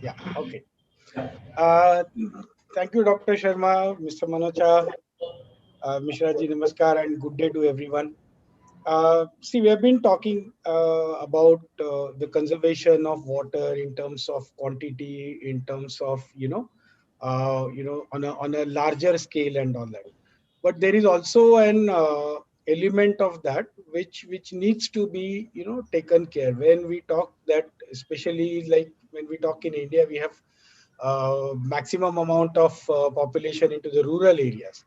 Speaker 4: Yeah, okay.
Speaker 1: Yeah.
Speaker 4: Thank you, Dr. Sharma, Mr. Manocha, Mishraji, namaskar, and good day to everyone. See, we have been talking about the conservation of water in terms of quantity, in terms of on a larger scale and all that. But there is also an element of that which needs to be taken care. When we talk that, especially like when we talk in India, we have maximum amount of population into the rural areas.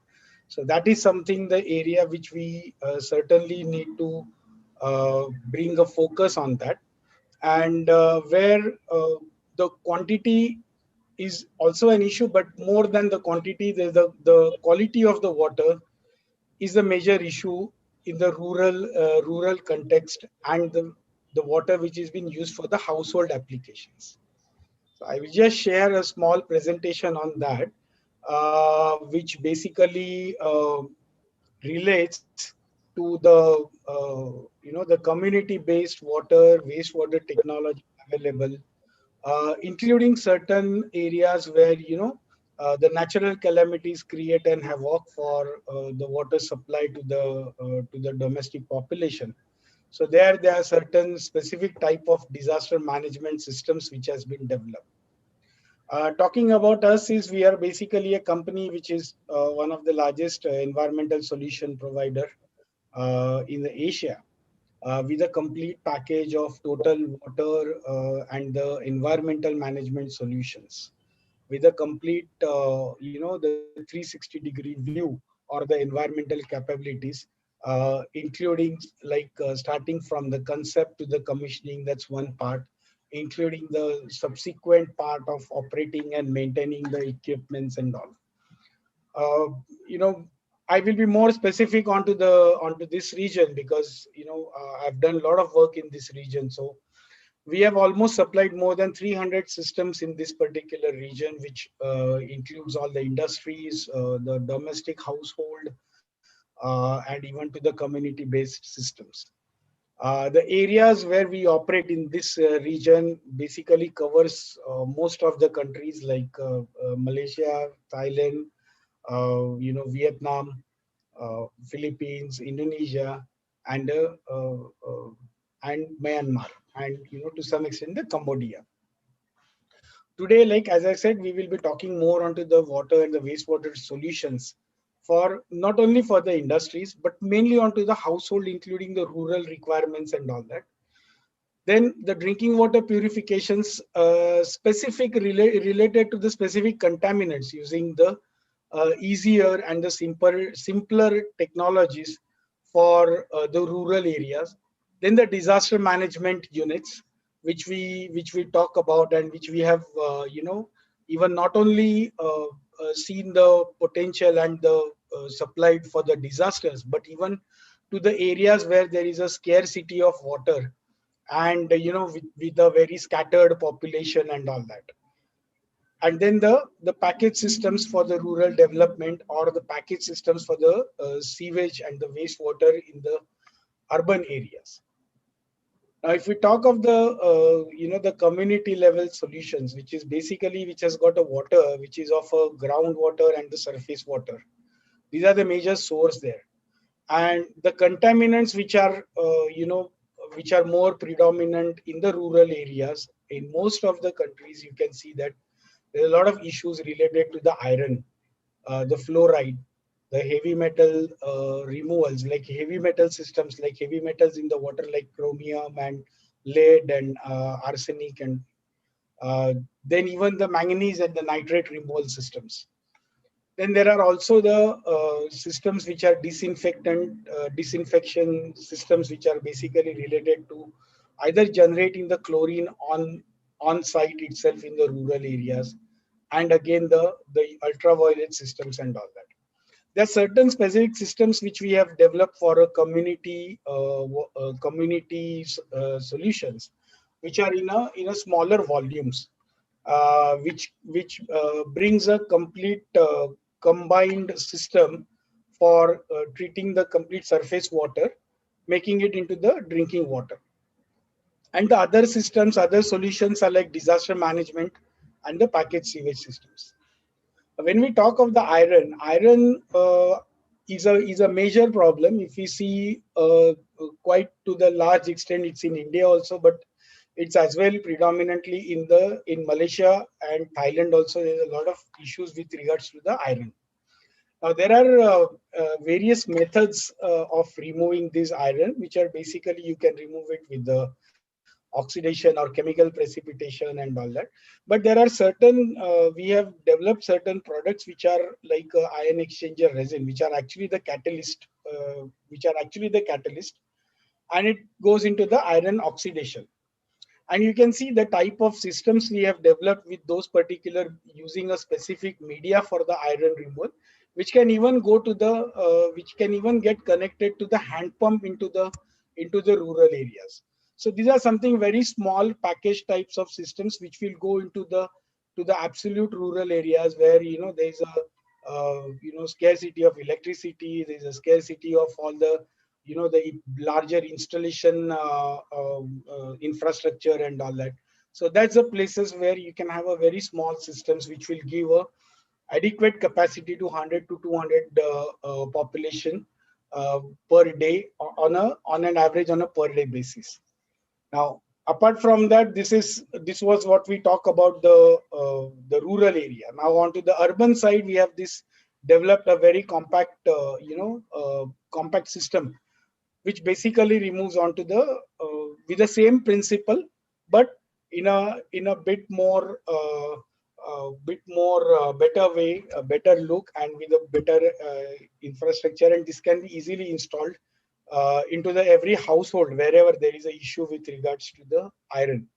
Speaker 4: So that is something, the area which we certainly need to bring a focus on that, and where the quantity is also an issue, but more than the quantity, the quality of the water is a major issue in the rural context, and the water which is being used for the household applications. So I will just share a small presentation on that, which basically relates to the community-based wastewater technology available, including certain areas where the natural calamities create and havoc for the water supply to the domestic population. So there are certain specific type of disaster management systems which has been developed. Talking about us, is we are basically a company which is one of the largest environmental solution provider in the Asia, with a complete package of total water and the environmental management solutions, with a complete the 360-degree view or the environmental capabilities, including like starting from the concept to the commissioning. That's one part, including the subsequent part of operating and maintaining the equipments and all. uh, you know I will be more specific onto this region, because I've done a lot of work in this region. So we have almost supplied more than 300 systems in this particular region, which includes all the industries, the domestic household, and even to the community-based systems. The areas where we operate in this region basically covers most of the countries like Malaysia, Thailand, Vietnam, Philippines, Indonesia, and and Myanmar, and to some extent the Cambodia. Today, like as I said, we will be talking more onto the water and the wastewater solutions for not only for the industries, but mainly onto the household, including the rural requirements and all that. Then the drinking water purifications, related to the specific contaminants, using the easier and the simpler technologies for the rural areas. Then the disaster management units, which we talk about, and which we have even not only seen the potential and the supplied for the disasters, but even to the areas where there is a scarcity of water, and with a very scattered population and all that. And then the package systems for the rural development, or the package systems for the sewage and the wastewater in the urban areas. Now, if we talk of the the community level solutions, which is basically which has got a water which is of a groundwater and the surface water. These are the major source there, and the contaminants which are which are more predominant in the rural areas. In most of the countries, you can see that there are a lot of issues related to the iron, the fluoride, the heavy metal removals, like heavy metal systems, like heavy metals in the water, like chromium and lead and arsenic, and then even the manganese and the nitrate removal systems. Then there are also the systems which are disinfection systems, which are basically related to either generating the chlorine on site itself in the rural areas, and again the ultraviolet systems and all that. There are certain specific systems which we have developed for a solutions, which are in a smaller volumes, which brings a complete combined system for treating the complete surface water, making it into the drinking water. And the other systems, other solutions are like disaster management and the package sewage systems. When we talk of the iron is a major problem. If we see quite to the large extent, it's in India also, but it's as well predominantly in Malaysia and Thailand also. There's a lot of issues with regards to the iron. Now there are various methods of removing this iron, which are basically you can remove it with the oxidation or chemical precipitation and all that. But there are certain, we have developed certain products which are like ion exchanger resin, which are actually the catalyst, and it goes into the iron oxidation. And you can see the type of systems we have developed with those particular, using a specific media for the iron removal, which can even go to the, which can even get connected to the hand pump into the rural areas. So these are something very small package types of systems which will go into the absolute rural areas where there is a scarcity of electricity, there is a scarcity of all the the larger installation infrastructure and all that. So that's the places where you can have a very small systems which will give a adequate capacity to 100 to 200 population per day on an average on a per day basis. Now, apart from that, this was what we talk about the rural area. Now, onto the urban side, we have this developed a very compact compact system, which basically removes onto the with the same principle, but in a bit more better way, a better look, and with a better infrastructure. And this can be easily installed into the every household wherever there is an issue with regards to the iron.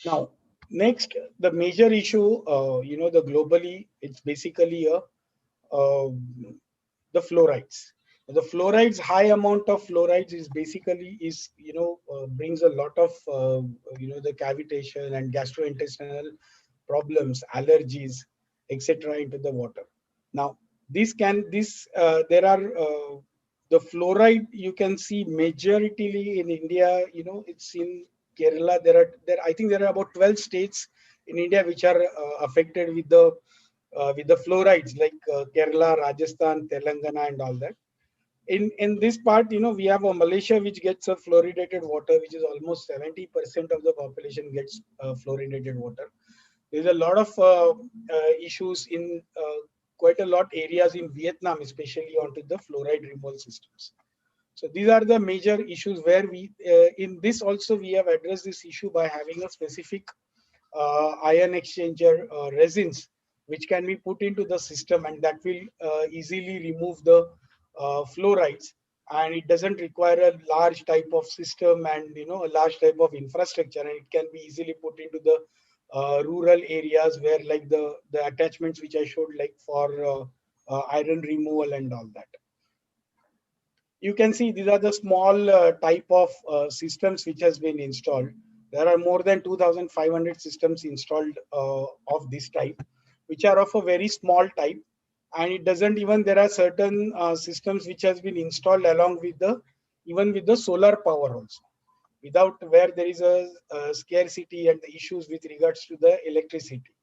Speaker 4: Now, next, the major issue, the globally, it's basically the fluorides. The fluorides, high amount of fluorides is basically brings a lot of the cavitation and gastrointestinal problems, allergies, etc. into the water. Now, there are the fluoride you can see majority in India. It's in Kerala. I think there are about 12 states in India which are affected with the fluorides, like Kerala, Rajasthan, Telangana, and all that. In this part, we have a Malaysia which gets a fluoridated water, which is almost 70% of the population gets fluoridated water. There's a lot of issues in quite a lot areas in Vietnam, especially onto the fluoride removal systems. So these are the major issues where we, in this also, we have addressed this issue by having a specific ion exchanger resins, which can be put into the system, and that will easily remove the fluorides. And it doesn't require a large type of system and a large type of infrastructure, and it can be easily put into the rural areas where, like the attachments which I showed, like for iron removal and all that. You can see these are the small type of systems which has been installed. There are more than 2,500 systems installed of this type, which are of a very small type. And it doesn't even, there are certain systems which has been installed along with even with the solar power also. without where there is a scarcity and the issues with regards to the electricity.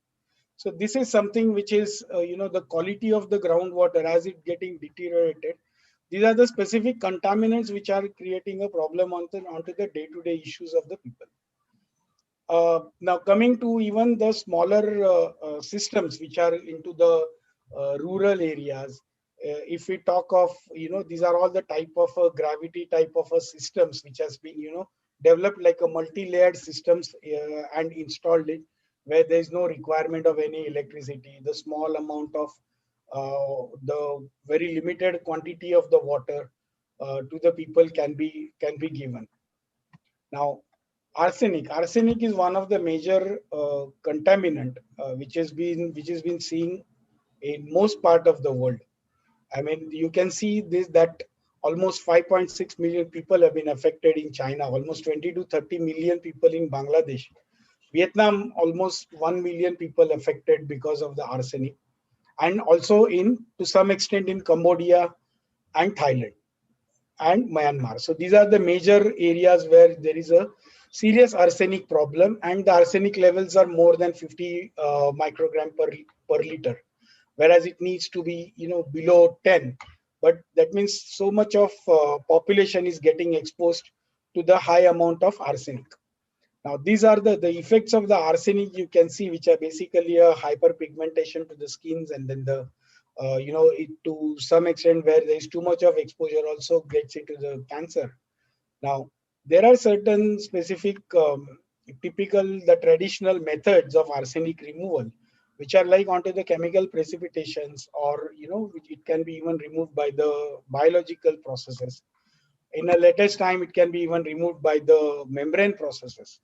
Speaker 4: So this is something which is, the quality of the groundwater as it getting deteriorated. These are the specific contaminants which are creating a problem onto the day-to-day issues of the people. Now coming to even the smaller systems which are into the rural areas, if we talk of, these are all the type of gravity type of systems which has been, developed like a multi-layered systems and installed it where there is no requirement of any electricity. The small amount of the very limited quantity of the water to the people can be given. Now, arsenic is one of the major contaminant which has been seen in most part of the world. I mean, you can see this that almost 5.6 million people have been affected in China, almost 20 to 30 million people in Bangladesh. Vietnam, almost 1 million people affected because of the arsenic, and also in to some extent in Cambodia and Thailand and Myanmar. So these are the major areas where there is a serious arsenic problem, and the arsenic levels are more than 50 microgram per liter, whereas it needs to be below 10. But that means so much of population is getting exposed to the high amount of arsenic. Now these are the effects of the arsenic you can see, which are basically a hyperpigmentation to the skins, and then the to some extent where there is too much of exposure also gets into the cancer. Now there are certain specific typical the traditional methods of arsenic removal, which are like onto the chemical precipitations, or which it can be even removed by the biological processes. In a latest time, it can be even removed by the membrane processes.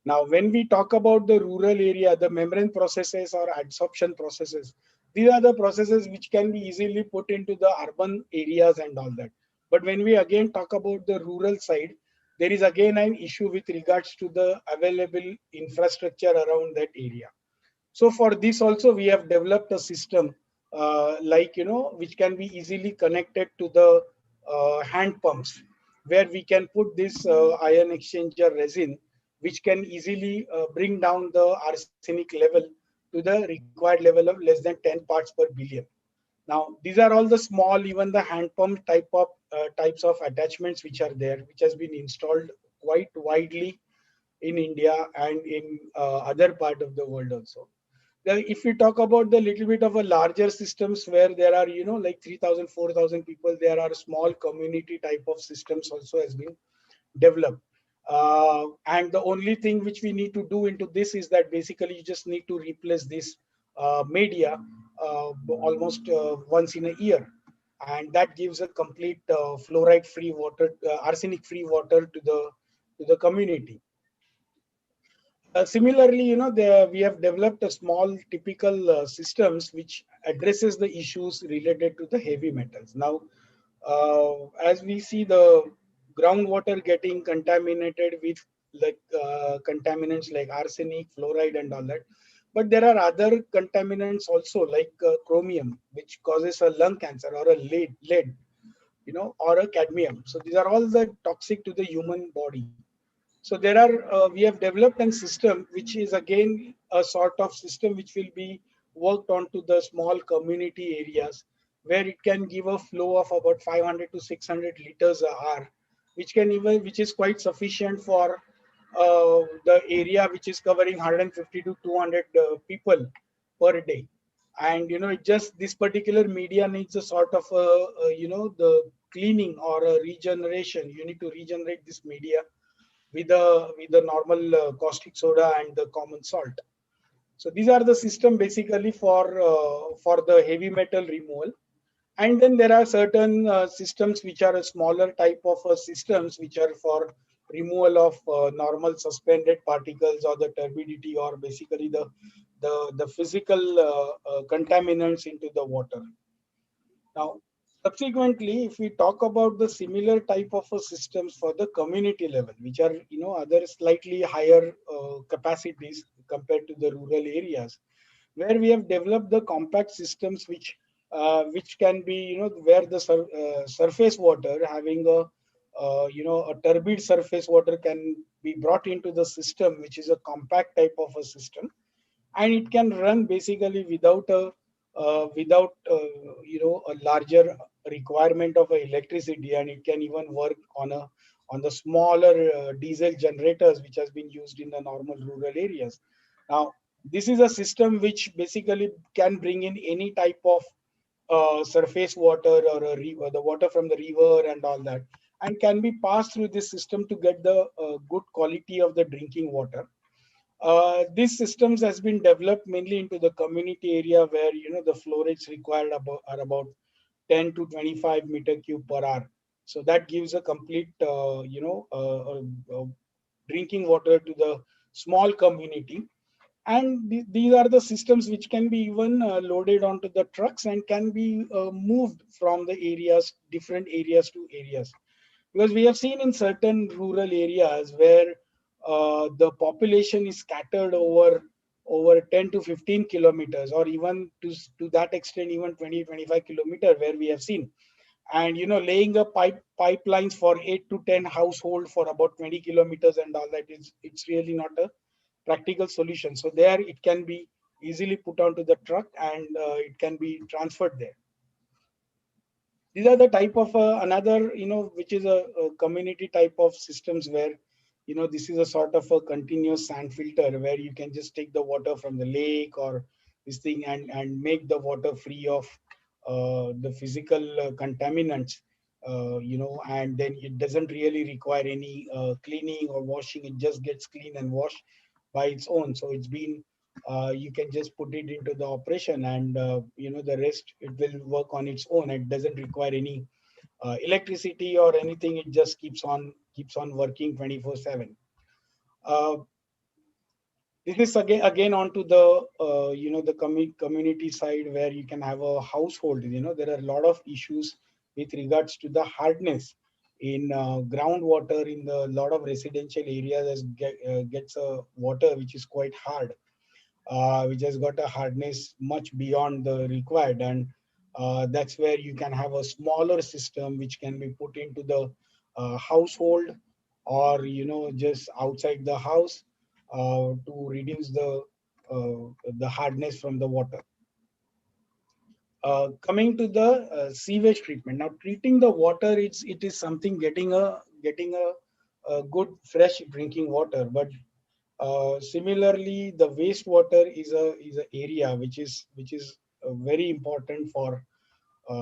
Speaker 4: Now, when we talk about the rural area, the membrane processes or adsorption processes, these are the processes which can be easily put into the urban areas and all that. But when we again talk about the rural side, there is again an issue with regards to the available infrastructure around that area. So for this also, we have developed a system which can be easily connected to the hand pumps, where we can put this ion exchanger resin, which can easily bring down the arsenic level to the required level of less than 10 parts per billion. Now, these are all the small, even the hand pump types of attachments which are there, which has been installed quite widely in India and in other part of the world also. If we talk about the little bit of a larger systems where there are, like 3,000, 4,000 people, there are small community type of systems also has been developed. And the only thing which we need to do into this is that basically you just need to replace this media almost once in a year. And that gives a complete fluoride free water, arsenic free water to the community. Similarly, we have developed a small typical systems which addresses the issues related to the heavy metals. Now, as we see the groundwater getting contaminated with like contaminants like arsenic, fluoride, and all that, but there are other contaminants also like chromium, which causes a lung cancer, or a lead, or a cadmium. So these are all the toxic to the human body. So there are we have developed a system which is again a sort of system which will be worked onto the small community areas, where it can give a flow of about 500 to 600 liters a hour, which is quite sufficient for the area which is covering 150 to 200 people per day. And it just this particular media needs a sort of the cleaning or a regeneration. You need to regenerate this media with the normal caustic soda and the common salt. So these are the system basically for the heavy metal removal. And then there are certain systems which are a smaller type of systems which are for removal of normal suspended particles or the turbidity, or basically the physical contaminants into the water. Now, subsequently, if we talk about the similar type of systems for the community level, which are other slightly higher capacities compared to the rural areas, where we have developed the compact systems which can be where the surface water having a turbid surface water can be brought into the system, which is a compact type of a system, and it can run basically without a larger requirement of electricity, and it can even work on the smaller diesel generators which has been used in the normal rural areas. Now, this is a system which basically can bring in any type of surface water or the water from the river and all that, and can be passed through this system to get the good quality of the drinking water. These systems has been developed mainly into the community area where the flow rates required are about 10 to 25 meter cube per hour. So that gives a complete drinking water to the small community. And these are the systems which can be even loaded onto the trucks and can be moved from the areas, different areas to areas, because we have seen in certain rural areas where the population is scattered over 10 to 15 kilometers, or even to that extent even 20-25 kilometers, where we have seen, and laying a pipelines for 8 to 10 household for about 20 kilometers and all that, it's really not a practical solution. So there it can be easily put onto the truck, and it can be transferred there. These are the type of another, which is a community type of systems where, this is a sort of a continuous sand filter where you can just take the water from the lake or this thing, and make the water free of the physical contaminants, and then it doesn't really require any cleaning or washing. It just gets clean and washed by its own. So it's been, you can just put it into the operation, and the rest it will work on its own. It doesn't require any electricity or anything. It just keeps on working 24/7. uh, this is again onto the the community side, where you can have a household. There are a lot of issues with regards to the hardness in groundwater in the lot of residential areas, as gets a water which is quite hard, which has got a hardness much beyond the required. And that's where you can have a smaller system which can be put into the household, or just outside the house, to reduce the hardness from the water. Coming to the sewage treatment. Now, treating the water, it is something, getting a good fresh drinking water. But similarly, the wastewater is a area which is very important for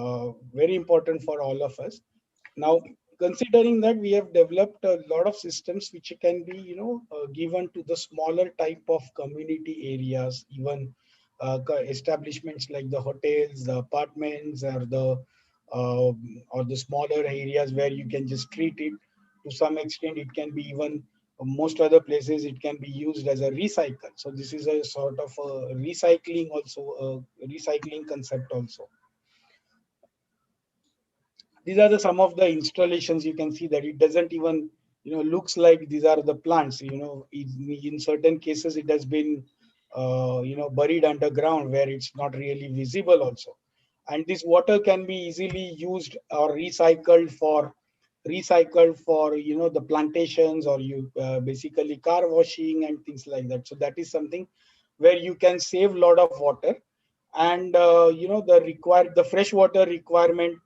Speaker 4: all of us. Now, considering that, we have developed a lot of systems which can be, given to the smaller type of community areas, even establishments like the hotels, the apartments, uh, or the smaller areas where you can just treat it. To some extent, it can be even, most other places it can be used as a recycle. So this is a sort of a recycling also, a recycling concept also. These are some of the installations. You can see that it doesn't even looks like these are the plants. In certain cases it has been buried underground, where it's not really visible also. And this water can be easily used or recycled for the plantations, or you basically car washing and things like that. So that is something where you can save a lot of water, and the fresh water requirement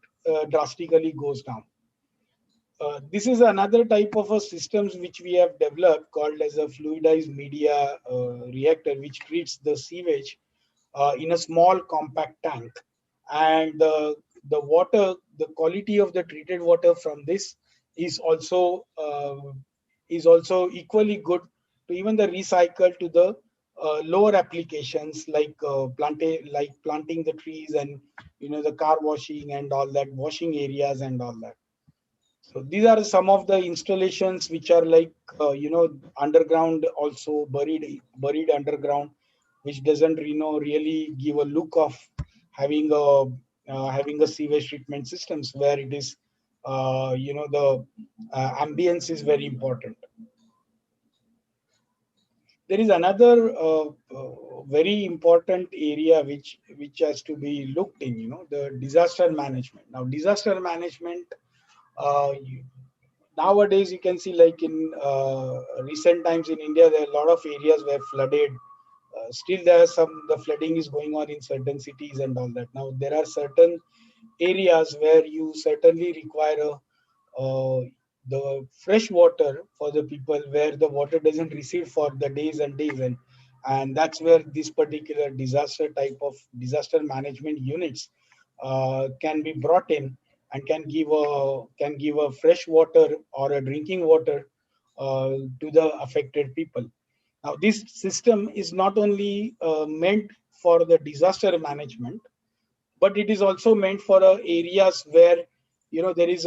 Speaker 4: drastically goes down. This is another type of a systems which we have developed, called as a fluidized media reactor, which treats the sewage in a small compact tank. And the quality of the treated water from this is also equally good to even the recycle to the lower applications, like planting the trees, and the car washing and all that, washing areas and all that. So these are some of the installations which are like underground, also buried underground, which doesn't really give a look of having a sewage treatment systems, where it is the ambience is very important. There is another very important area which has to be looked in, the disaster management. Now, disaster management, nowadays you can see, like in recent times in India, there are a lot of areas where flooded. Still, there are the flooding is going on in certain cities and all that. Now, there are certain areas where you certainly require the fresh water for the people, where the water doesn't receive for the days and days, and that's where this particular disaster management units can be brought in and can give a fresh water or a drinking water to the affected people. Now, this system is not only meant for the disaster management, but it is also meant for areas where there is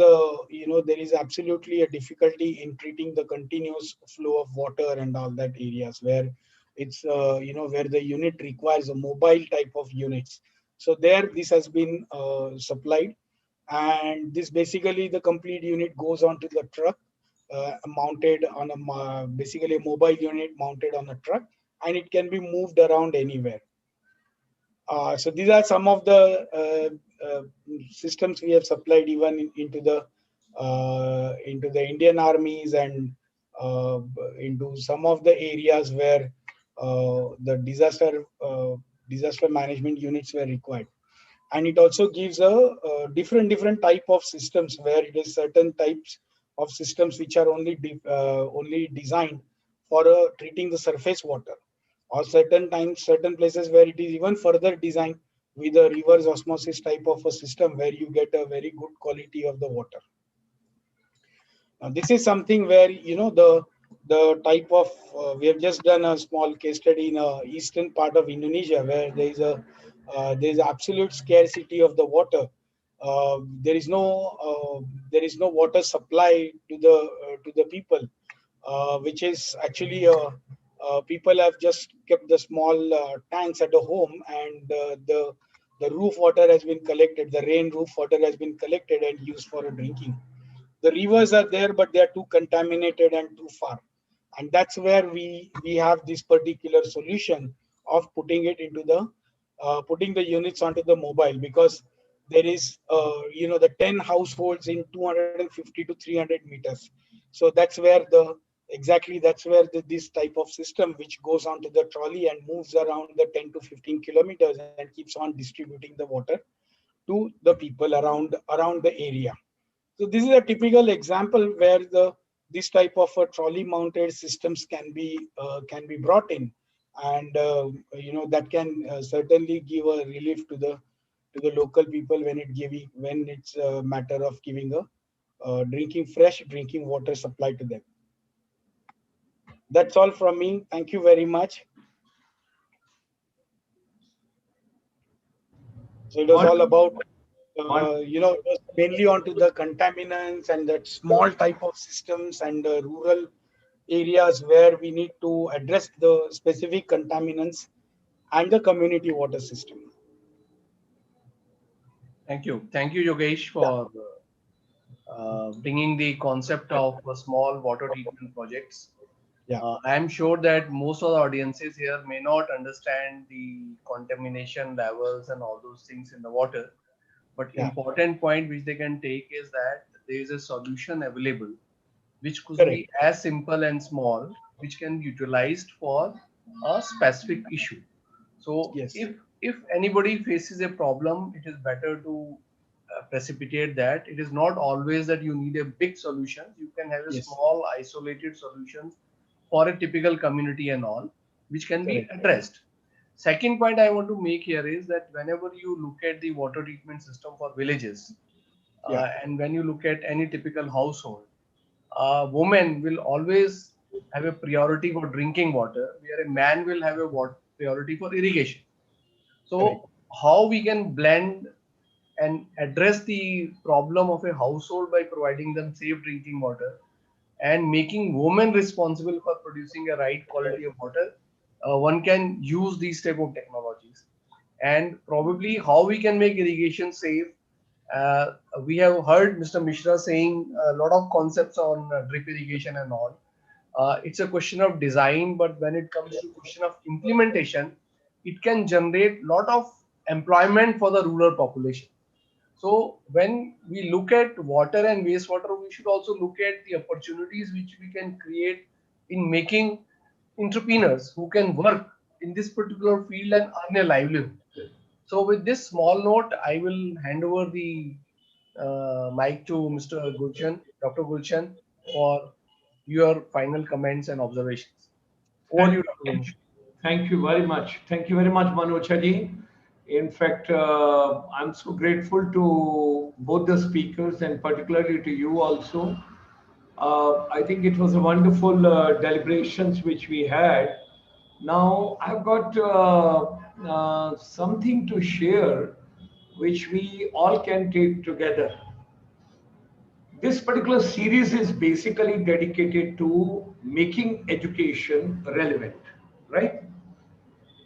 Speaker 4: absolutely a difficulty in treating the continuous flow of water and all that areas where it's where the unit requires a mobile type of units. So there this has been supplied, and this basically the complete unit goes onto the truck, mounted on basically a mobile unit mounted on a truck, and it can be moved around anywhere. So these are some of the systems we have supplied even into the Indian armies and into some of the areas where the disaster management units were required. And it also gives a different type of systems where it is certain types of systems which are only designed for treating the surface water, or certain times certain places where it is even further designed with a reverse osmosis type of a system where you get a very good quality of the water. Now, this is something where the type of we have just done a small case study in eastern part of Indonesia where there is absolute scarcity of the water. There is no water supply to the people, which is actually people have just kept the small tanks at the home, and the roof water has been collected. The rain roof water has been collected and used for drinking. The rivers are there, but they are too contaminated and too far, and that's where we have this particular solution of putting the units onto the mobile, because there is the 10 households in 250 to 300 meters. So that's where this type of system which goes onto the trolley and moves around the 10 to 15 kilometers and keeps on distributing the water to the people around the area. So this is a typical example where this type of trolley mounted systems can be brought in, and that can certainly give a relief to the local people when it's a matter of giving a fresh drinking water supply to them. That's all from me. Thank you very much. So it was
Speaker 1: What?
Speaker 4: all about
Speaker 1: What?
Speaker 4: it was mainly onto the contaminants and that small type of systems and rural areas where we need to address the specific contaminants and the community water system.
Speaker 2: Thank you, Yogesh,
Speaker 4: Yeah,
Speaker 2: for bringing the concept of small water treatment projects.
Speaker 4: yeah,
Speaker 2: I am sure that most of the audiences here may not understand the contamination levels and all those things in the water. But
Speaker 4: yeah,
Speaker 2: important point which they can take is that there is a solution available, which could
Speaker 4: correct.
Speaker 2: be as simple and small, which can be utilized for a specific issue. So
Speaker 4: Yes,
Speaker 2: if anybody faces a problem, it is better to precipitate that. It is not always that you need a big solution. You can have a
Speaker 4: yes,
Speaker 2: small isolated solutions for a typical community and all, which can be
Speaker 4: correct.
Speaker 2: addressed. Second point I want to make here is that whenever you look at the water treatment system for villages,
Speaker 4: Yeah,
Speaker 2: and when you look at any typical household, a woman will always have a priority for drinking water, where a man will have a priority for irrigation.
Speaker 4: correct.
Speaker 2: So how we can blend and address the problem of a household by providing them safe drinking water and making women responsible for producing a right quality of water, one can use these type of technologies. And probably how we can make irrigation safe. Uh, we have heard Mr. Mishra saying a lot of concepts on drip irrigation and all. It's a question of design, but when it comes to question of implementation, it can generate lot of employment for the rural population. So when we look at water and wastewater, we should also look at the opportunities which we can create in making entrepreneurs who can work in this particular field and earn a livelihood. So with this small note, I will hand over the mic to Mr. Gulshan, Dr. Gulshan, for your final comments and observations. Over to you,
Speaker 1: Thank you.
Speaker 2: Dr. Gulshan.
Speaker 1: Thank you very much. Thank you very much, MANOCHA ji. In fact, I'm so grateful to both the speakers and particularly to you also. I think it was a wonderful deliberations which we had. Now, I've got something to share which we all can take together. This particular series is basically dedicated to making education relevant, right?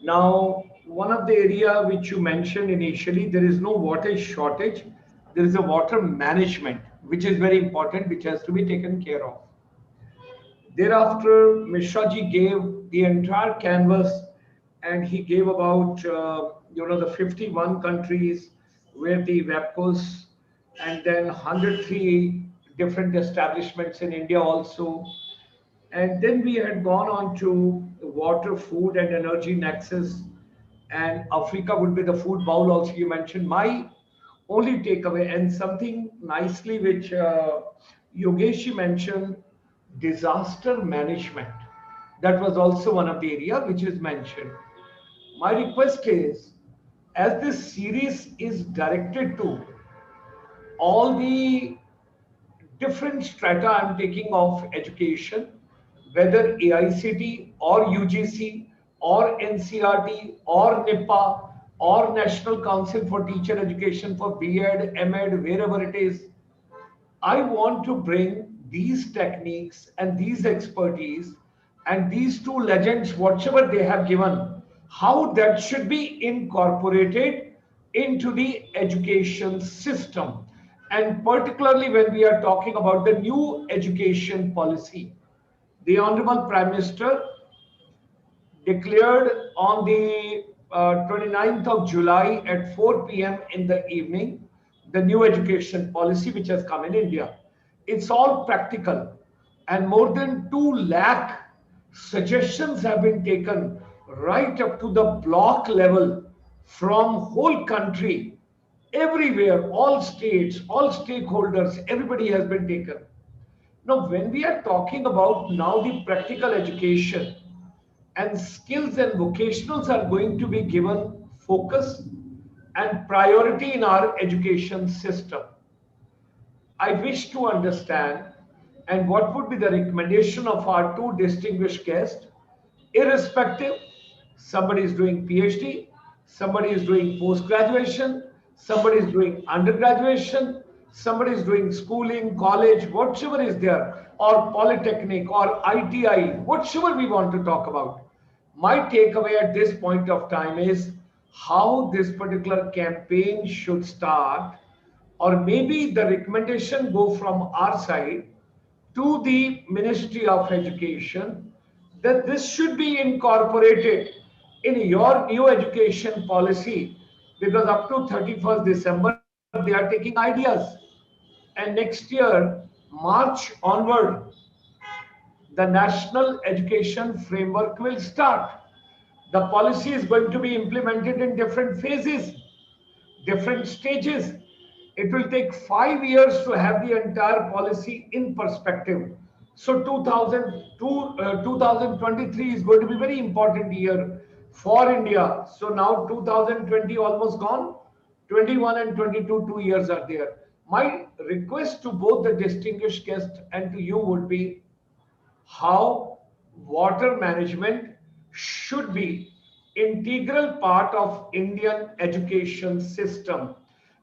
Speaker 1: Now, one of the area which you mentioned initially, there is no water shortage. There is a water management, which is very important, which has to be taken care of. Thereafter, Mishra ji gave the entire canvas, and he gave about the 51 countries where the WAPCOs, and then 103 different establishments in India also. And then we had gone on to water, food, and energy nexus, and Africa would be the food bowl. Also, you mentioned my only takeaway, and something nicely which Yogesh mentioned, disaster management. That was also one of the area which is mentioned. My request is, as this series is directed to all the different strata I'm taking of education, whether AICT or UGC or NCRT or NIPA or National Council for Teacher Education for B.Ed, M.Ed, wherever it is, I want to bring these techniques and these expertise and these two legends, whatever they have given, how that should be incorporated into the education system. And particularly when we are talking about the new education policy, the Honorable Prime Minister declared on the 29th of July at 4 p.m. in the evening the new education policy which has come in India. It's all practical, and more than 2 lakh suggestions have been taken right up to the block level from whole country, everywhere, all states, all stakeholders, everybody has been taken. Now, when we are talking about now the practical education, and skills and vocationals are going to be given focus and priority in our education system, I wish to understand, and what would be the recommendation of our two distinguished guests, irrespective, somebody is doing PhD, somebody is doing post-graduation, somebody is doing undergraduation, somebody is doing schooling, college, whatever is there, or polytechnic or ITI, whatever we want to talk about. My takeaway at this point of time is how this particular campaign should start, or maybe the recommendation go from our side to the Ministry of Education that this should be incorporated in your new education policy, because up to 31st December they are taking ideas, and next year March onward the national education framework will start. The policy is going to be implemented in different phases, different stages. It will take 5 years to have the entire policy in perspective. So 2023 is going to be very important year for India. So now 2020 almost gone, 21 and 22, 2 years are there. My request to both the distinguished guests and to you would be how water management should be integral part of Indian education system,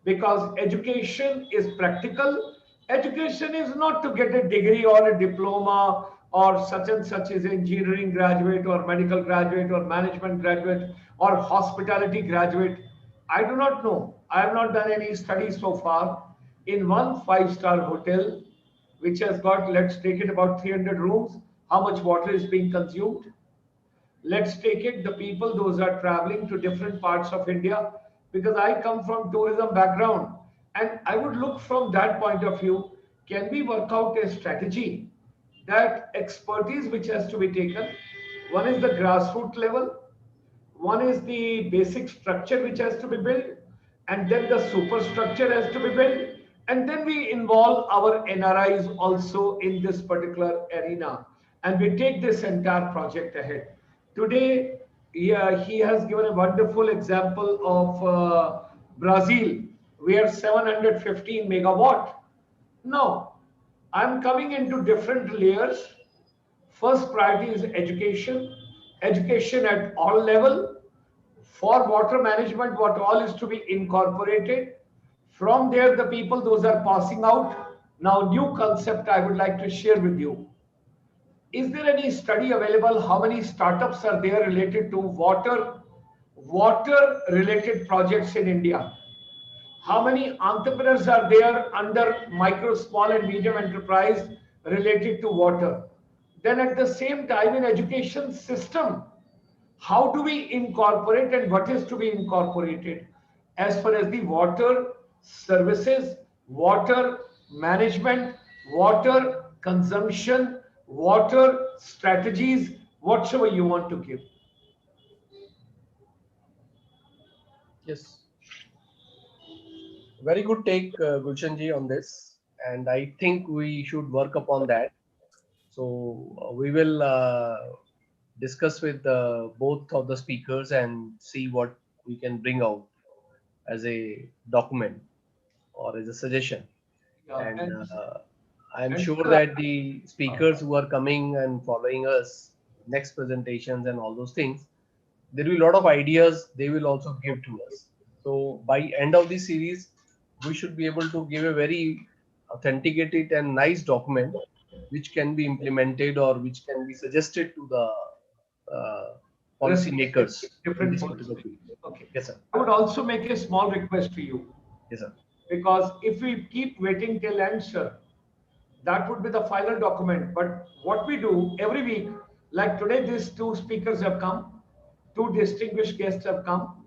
Speaker 1: because education is practical. Education is not to get a degree or a diploma or such and such is engineering graduate or medical graduate or management graduate or hospitality graduate. I do not know. I have not done any studies so far. In one five-star hotel, which has got, let's take it, about 300 rooms, how much water is being consumed? Let's take it, the people, those are traveling to different parts of India, because I come from tourism background. And I would look from that point of view, can we work out a strategy that expertise which has to be taken? One is the grassroots level, one is the basic structure which has to be built, and then the superstructure has to be built, and then we involve our NRIs also in this particular arena, and we take this entire project ahead. Today, yeah, he has given a wonderful example of Brazil, where 715 megawatt. Now, I'm coming into different layers. First priority is education, education at all level. For water management, what all is to be incorporated. From there, the people, those are passing out. Now, new concept I would like to share with you. Is there any study available? How many startups are there related to water related projects in India? How many entrepreneurs are there under micro, small and medium enterprise related to water? Then at the same time in education system, how do we incorporate and what is to be incorporated as far as the water services, water management, water consumption, water strategies, whatsoever you want to give?
Speaker 2: Yes. Very good take, Gulshan ji, on this. And I think we should work upon that. So we will discuss with both of the speakers and see what we can bring out as a document or as a suggestion.
Speaker 1: Yeah,
Speaker 2: And I'm
Speaker 1: and
Speaker 2: sure that the speakers who are coming and following us next presentations and all those things, there will be a lot of ideas they will also give to us. So by end of this series, we should be able to give a very authenticated and nice document which can be implemented or which can be suggested to the policy makers in
Speaker 1: different
Speaker 2: this
Speaker 1: policies.
Speaker 2: particular field.
Speaker 1: Okay.
Speaker 2: Yes, sir.
Speaker 1: I would also make a small request to you,
Speaker 2: Yes, sir.
Speaker 1: because if we keep waiting till end, sir, that would be the final document. But what we do every week, like today, these two speakers have come, two distinguished guests have come.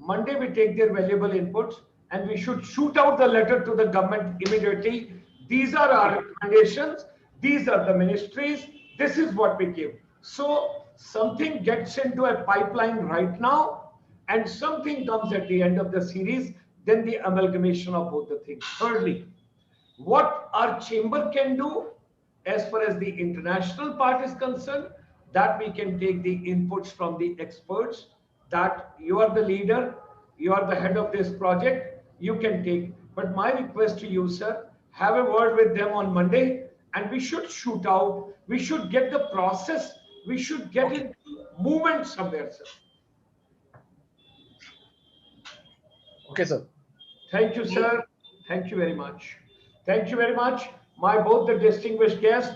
Speaker 1: Monday, we take their valuable inputs and we should shoot out the letter to the government immediately. These are our recommendations. These are the ministries. This is what we give. So something gets into a pipeline right now and something comes at the end of the series, then the amalgamation of both the things. Thirdly, what our chamber can do as far as the international part is concerned, that we can take the inputs from the experts, that you are the leader, you are the head of this project, you can take. But my request to you, sir, have a word with them on Monday and we should shoot out, we should get the process, we should get into movement somewhere, sir.
Speaker 2: Okay, sir.
Speaker 1: Thank you, sir. Thank you very much. Thank you very much. My both the distinguished guests,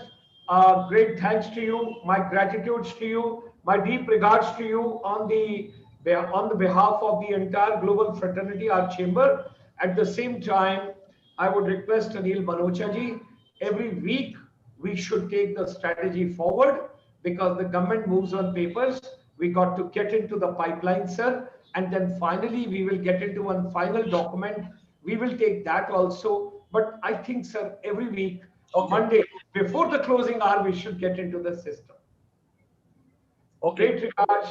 Speaker 1: great thanks to you. My gratitudes to you. My deep regards to you on the behalf of the entire global fraternity, our chamber. At the same time, I would request Anil MANOCHA ji, every week we should take the strategy forward because the government moves on papers. We got to get into the pipeline, sir. And then finally, we will get into one final document. We will take that also. But I think, sir, every week, Monday, before the closing hour, we should get into the system.
Speaker 2: Okay.
Speaker 1: Great regards.